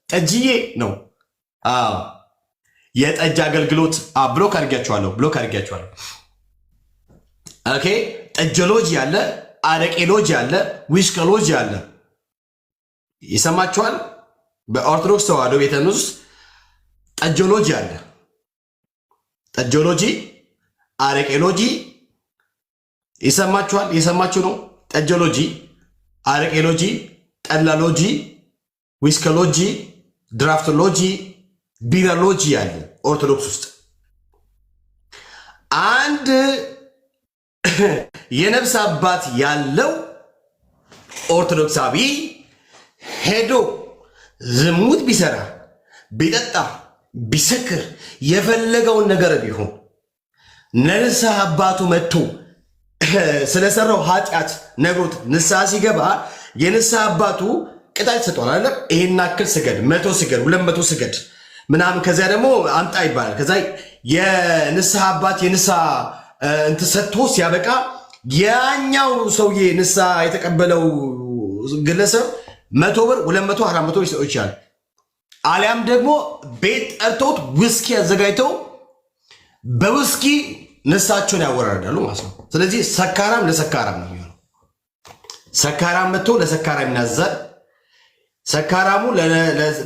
ጠጅዬ ነው። የጠጅ አገልግሎት ብሎክ አድርጊያቸዋለሁ። ኦኬ ጠጀሎጂ አለ፣ አረቄሎጂ አለ፣ ዊስከሎጂ አለ። ይሰማችኋል? በኦርቶዶክስ ተዋህዶ ቤተ እምነት ውስጥ ጠጀሎጂ አለ። ጠጀሎጂ፣ አረቄሎጂ ይሰማችኋል? የሰማችሁ ነው። ጠጀሎጂ፣ አረቄሎጂ፣ ጠላሎጂ፣ ዊስከሎጂ፣ ድራፍቶሎጂ፣ ቢራሎጂ ያለ ኦርቶዶክስ ውስጥ አንድ የነፍስ አባት ያለው ኦርቶዶክሳዊ ሄዶ ዝሙት ቢሰራ ቢጠጣ ቢሰክር የፈለገውን ነገር ቢሆን ለንስሐ አባቱ መጥቶ ስለሰራው ኃጢአት ነግሮት ንስሐ ሲገባ የንስሐ አባቱ ቅጣት ይሰጠዋል አይደል? ይሄን አክል ስገድ፣ 100 ስገድ፣ 200 ስገድ ምናምን ከዚያ ደግሞ አምጣ ይባላል። ከዛ የንስሐ አባት የንስሐ እንትን ሰጥቶ ሲያበቃ ያኛው ሰውዬ ንስሐ የተቀበለው ግለሰብ 100 ብር 200 400 ይሰጠው ይችላል። አሊያም ደግሞ ቤት ጠርተውት ውስኪ አዘጋጅተው በውስኪ ንስሐቸውን ያወራርዳሉ ማለት ነው። ስለዚህ ሰካራም ለሰካራም ነው የሚሆነው። ሰካራም መጥቶ ለሰካራም ይናዛል። ሰካራሙ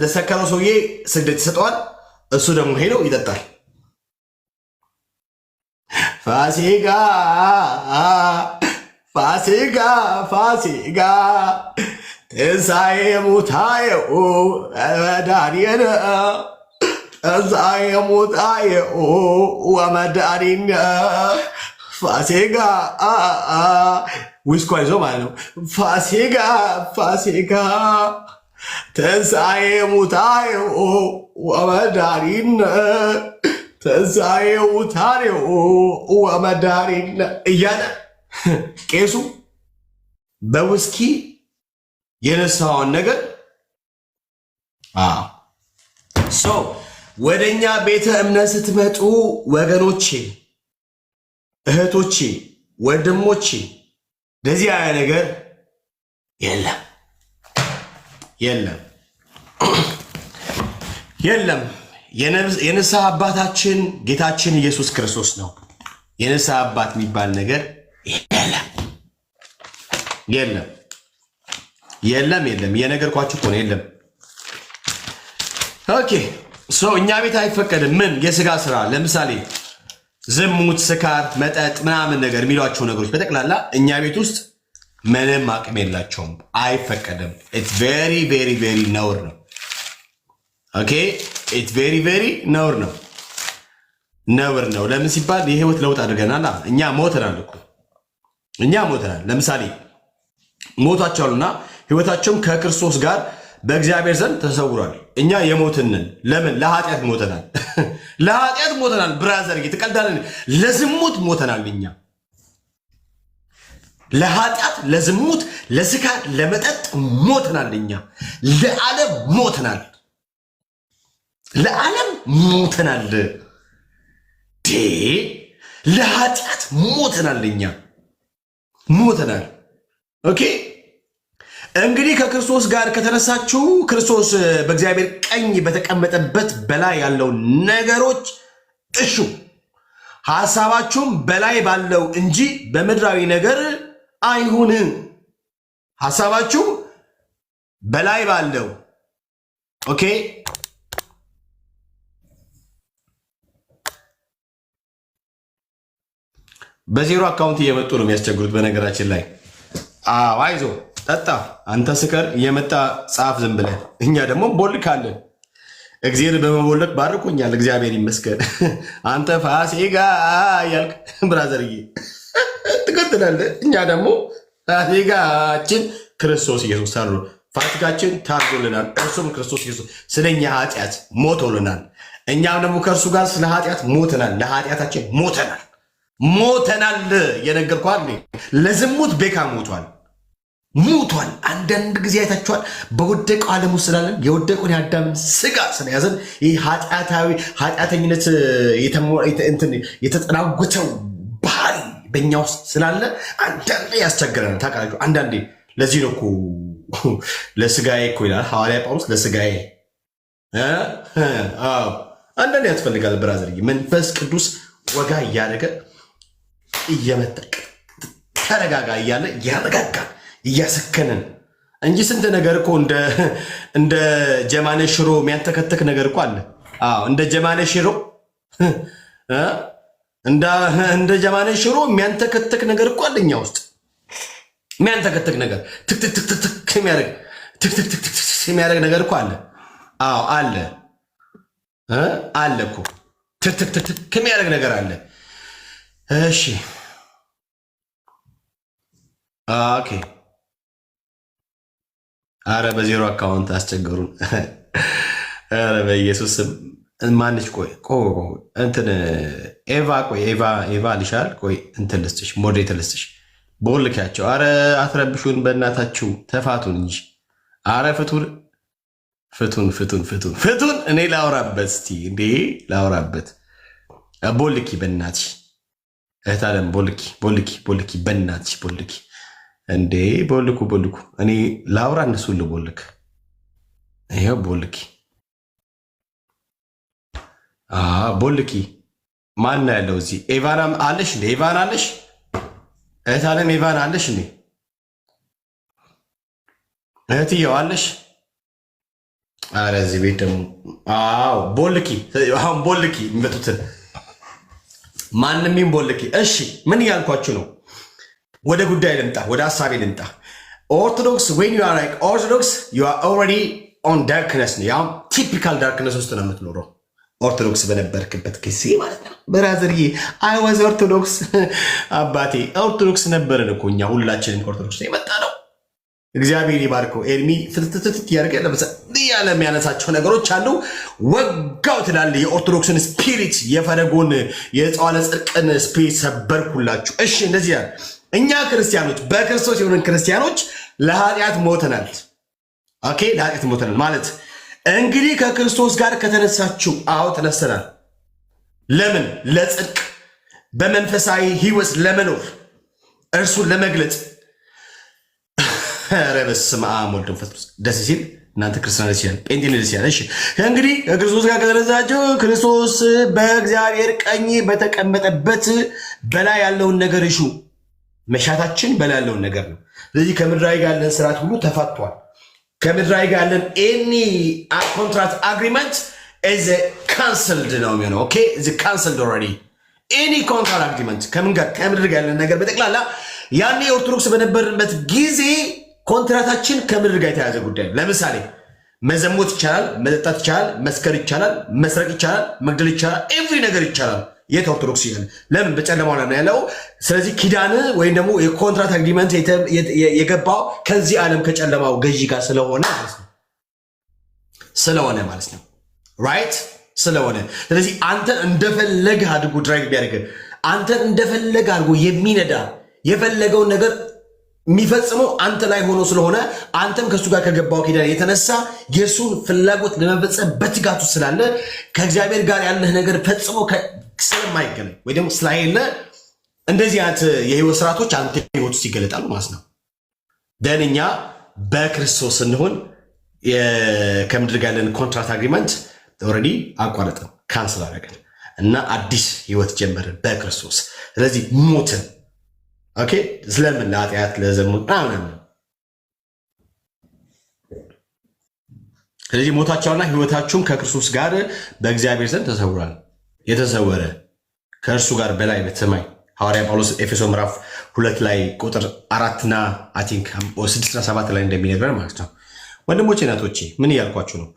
ለሰከረው ሰውዬ ስግደት ይሰጠዋል። እሱ ደግሞ ሄዶ ይጠጣል። ፋሲጋ ፋሲጋ ፋሲጋ ትንሣኤ ሙታዬው ወመድኃኒነ ትንሣኤ ሙታዬው ወመድኃኒነ ፋሲጋ ዊስኳ ይዞ ማለት ነው። ፋሲጋ ፋሲጋ ትንሣኤ ሙታዬው ወመድኃኒነ ትንሣኤ ሙታዬው ወመድኃኒነ እያለ ቄሱ በውስኪ የነሳውን ነገር ወደ እኛ ቤተ እምነት ስትመጡ ወገኖቼ፣ እህቶቼ፣ ወንድሞቼ እንደዚህ አይነት ነገር የለም የለም የለም። የንስሐ አባታችን ጌታችን ኢየሱስ ክርስቶስ ነው። የንስሐ አባት የሚባል ነገር የለም የለም የለም የለም። የነገርኳችሁ እኮ ነው። የለም። ኦኬ እኛ ቤት አይፈቀድም። ምን የስጋ ስራ ለምሳሌ ዝሙት፣ ስካር፣ መጠጥ ምናምን ነገር የሚሏቸው ነገሮች በጠቅላላ እኛ ቤት ውስጥ ምንም አቅም የላቸውም። አይፈቀድም። ኢትስ ቬሪ ቬሪ ቬሪ ነውር ነው። ኦኬ ኢትስ ቬሪ ቬሪ ነውር ነው። ነውር ነው። ለምን ሲባል የህይወት ለውጥ አድርገናል። እኛ ሞተናል እኮ እኛ ሞተናል። ለምሳሌ ሞቷቸዋልና ህይወታቸውም ከክርስቶስ ጋር በእግዚአብሔር ዘንድ ተሰውሯል። እኛ የሞትንን ለምን? ለኃጢአት ሞተናል። ለኃጢአት ሞተናል። ብራዘር ትቀልዳለን። ለዝሙት ሞተናል። እኛ ለኃጢአት፣ ለዝሙት፣ ለስካር፣ ለመጠጥ ሞተናል። እኛ ለዓለም ሞተናል። ለዓለም ሞተናል። ለኃጢአት ሞተናል። እኛ ሞተናል። ኦኬ እንግዲህ ከክርስቶስ ጋር ከተነሳችሁ ክርስቶስ በእግዚአብሔር ቀኝ በተቀመጠበት በላይ ያለው ነገሮች እሹ ሐሳባችሁም በላይ ባለው እንጂ በምድራዊ ነገር አይሁን። ሐሳባችሁ በላይ ባለው ኦኬ በዜሮ አካውንት እየመጡ ነው የሚያስቸግሩት። በነገራችን ላይ አይዞ ጠጣ፣ አንተ ስከር እየመጣ ጻፍ ዝም ብለህ፣ እኛ ደግሞ ቦልካለን። እግዚአብሔር በመቦለክ ባርኮኛል፣ እግዚአብሔር ይመስገን። አንተ ፋሲካ ያልክ ብራዘርዬ ትቀጥላለህ። እኛ ደግሞ ፋሲካችን ክርስቶስ ኢየሱስ ታርዶ ፋሲካችን ታርዶልናል። እርሱም ክርስቶስ ኢየሱስ ስለኛ ኃጢአት ሞቶልናል። እኛም ደግሞ ከእርሱ ጋር ስለ ኃጢአት ሞተናል፣ ለኃጢአታችን ሞተናል። የነገርኳል። ለዝሙት ቤካ ሞቷል። አንዳንድ ጊዜ አይታችኋል። በወደቀው ዓለም ውስጥ ስላለን የወደቀውን የአዳምን ስጋ ስለያዘን ይህ ኃጢአተኝነት የተጠናወተው ባህሪ በእኛ ውስጥ ስላለ አንዳንዴ ያስቸግረናል። ታውቃላችሁ፣ አንዳንዴ ለዚህ ነው እኮ ለስጋዬ እኮ ይላል ሐዋርያ ጳውሎስ፣ ለስጋዬ አንዳንዴ ያስፈልጋል። ብራዘር መንፈስ ቅዱስ ወጋ እያደረገ እየመጠቅ ተረጋጋ እያለ እያረጋጋል እያሰከንን እንጂ ስንት ነገር እኮ እንደ ጀማነ ሽሮ የሚያንተከተክ ነገር እኮ አለ። እንደ ጀማነ ሽሮ እንደ ጀማነ ሽሮ የሚያንተከተክ ነገር እኮ አለ እኛ ውስጥ የሚያንተከተክ ነገር ትክትክትክ የሚያደርግ ነገር እኮ አለ። አለ እኮ ትክትክትክ የሚያደርግ ነገር አለ። እሺ ኦኬ። አረ በዜሮ አካውንት አስቸገሩን። አረ በኢየሱስ ማንች ቆይ እንትን ኤቫ ልሻል ቆይ እንትን ልስጥሽ፣ ሞዴሬተር ልስጥሽ፣ ቦልኪያቸው። አረ አትረብሹን በእናታችሁ፣ ተፋቱን እንጂ። አረ ፍቱን። እኔ ላውራበት እስቲ እንዴ ላውራበት። ቦልኪ በእናትሽ እህታለም፣ ቦልኪ በእናትሽ ቦልኪ እንዴ ቦልኩ። እኔ ላውራ እነሱን ልቦልክ። ይኸው ቦልኪ ቦልኪ። ማን ያለው እዚህ? ኤቫን አለሽ እንዴ? ኤቫን አለሽ? እህታለም ኤቫን አለሽ እንዴ? እህትየው አለሽ? አረ እዚህ ቤት ደግሞ ቦልኪ። አሁን ቦልኪ የሚመጡትን ማንም ቦልኪ። እሺ ምን እያልኳችሁ ነው? ወደ ጉዳይ ልምጣ፣ ወደ ሀሳቤ ልምጣ። ኦርቶዶክስ ዌን ዩ አር ላይክ ኦርቶዶክስ ዩ አር ኦልሬዲ ኦን ዳርክነስ ነው። ያው ቲፒካል ዳርክነስ ውስጥ ነው የምትኖረው ኦርቶዶክስ በነበርክበት ጊዜ ማለት ነው። ብራዘርዬ አይ ዋዝ ኦርቶዶክስ አባቴ ኦርቶዶክስ ነበርን እኮ እኛ ሁላችንም ከኦርቶዶክስ ነው የመጣ ነው። እግዚአብሔር ይባርከው። ኤርሚ ፍትትትት ያደርገ ያለ የሚያነሳቸው ነገሮች አሉ። ወጋው ትላለ የኦርቶዶክስን ስፒሪት፣ የፈለጎን የጸዋለ ጽድቅን ስፒሪት ሰበርኩላችሁ። እሺ እንደዚህ ያለ እኛ ክርስቲያኖች በክርስቶስ የሆነን ክርስቲያኖች ለኃጢአት ሞተናል። ኦኬ ለኃጢአት ሞተናል ማለት እንግዲህ ከክርስቶስ ጋር ከተነሳችሁ፣ አዎ ተነስተናል። ለምን? ለጽድቅ በመንፈሳዊ ህይወት ለመኖር እርሱን ለመግለጽ። ኧረ በስመ አብ ወልድ መንፈስ ቅዱስ። ደስ ሲል እናንተ ክርስቲያን ደስ ይላል፣ ጴንጤ ደስ ይላል። እሺ እንግዲህ ከክርስቶስ ጋር ከተነሳችሁ ክርስቶስ በእግዚአብሔር ቀኝ በተቀመጠበት በላይ ያለውን ነገር እሹ። መሻታችን በላይ ያለውን ነገር ነው። ስለዚህ ከምድራዊ ጋር ያለን ስርዓት ሁሉ ተፋቷል። ከምድራዊ ጋር ያለን ኤኒ ኮንትራክት አግሪመንት ኢዝ ካንስልድ ነው የሚሆነው። ኦኬ ኢዝ ካንስልድ ኦልሬዲ ኤኒ ኮንትራክት አግሪመንት ከምን ጋር? ከምድር ጋር ያለን ነገር በጠቅላላ ያኔ ኦርቶዶክስ በነበርንበት ጊዜ ኮንትራታችን ከምድር ጋር የተያዘ ጉዳይ ነው። ለምሳሌ መዘሞት ይቻላል፣ መጠጣት ይቻላል፣ መስከር ይቻላል፣ መስረቅ ይቻላል፣ መግደል ይቻላል፣ ኤቭሪ ነገር ይቻላል። የት ኦርቶዶክስ ይላል? ለምን? በጨለማው ላይ ያለው። ስለዚህ ኪዳን ወይም ደግሞ የኮንትራት አግሪመንት የገባው ከዚህ ዓለም ከጨለማው ገዢ ጋር ስለሆነ ማለት ነው። ራይት ስለሆነ ስለዚህ አንተን እንደፈለገ አድርጎ ድራይቭ ቢያደርግ አንተን እንደፈለገ አድርጎ የሚነዳ የፈለገውን ነገር የሚፈጽመው አንተ ላይ ሆኖ ስለሆነ አንተም ከሱ ጋር ከገባው ኪዳን የተነሳ የሱን ፍላጎት ለመፈጸም በትጋቱ ስላለ ከእግዚአብሔር ጋር ያለህ ነገር ፈጽሞ ስለማይገናኝ ወይ ደግሞ ስላይለ እንደዚህ አይነት የህይወት ስርዓቶች አንተ ህይወት ውስጥ ይገለጣሉ ማለት ነው። ደንኛ በክርስቶስ እንሆን ከምድር ጋር ያለን ኮንትራክት አግሪመንት ኦልሬዲ አቋረጥን፣ ካንስል አደረግን እና አዲስ ህይወት ጀመርን በክርስቶስ። ስለዚህ ሞትን። ኦኬ ስለምን? ለኃጢአት ለዘሙት ምናምን። ስለዚህ ሞታቸውና ህይወታችሁም ከክርስቶስ ጋር በእግዚአብሔር ዘንድ ተሰውሯል። የተሰወረ ከእርሱ ጋር በላይ በሰማይ ሐዋርያ ጳውሎስ ኤፌሶ ምዕራፍ 2 ላይ ቁጥር 4 አይ ቲንክ 6 እና 7 ላይ እንደሚነግረን ማለት ነው። ወንድሞቼ እናቶቼ ምን እያልኳችሁ ነው?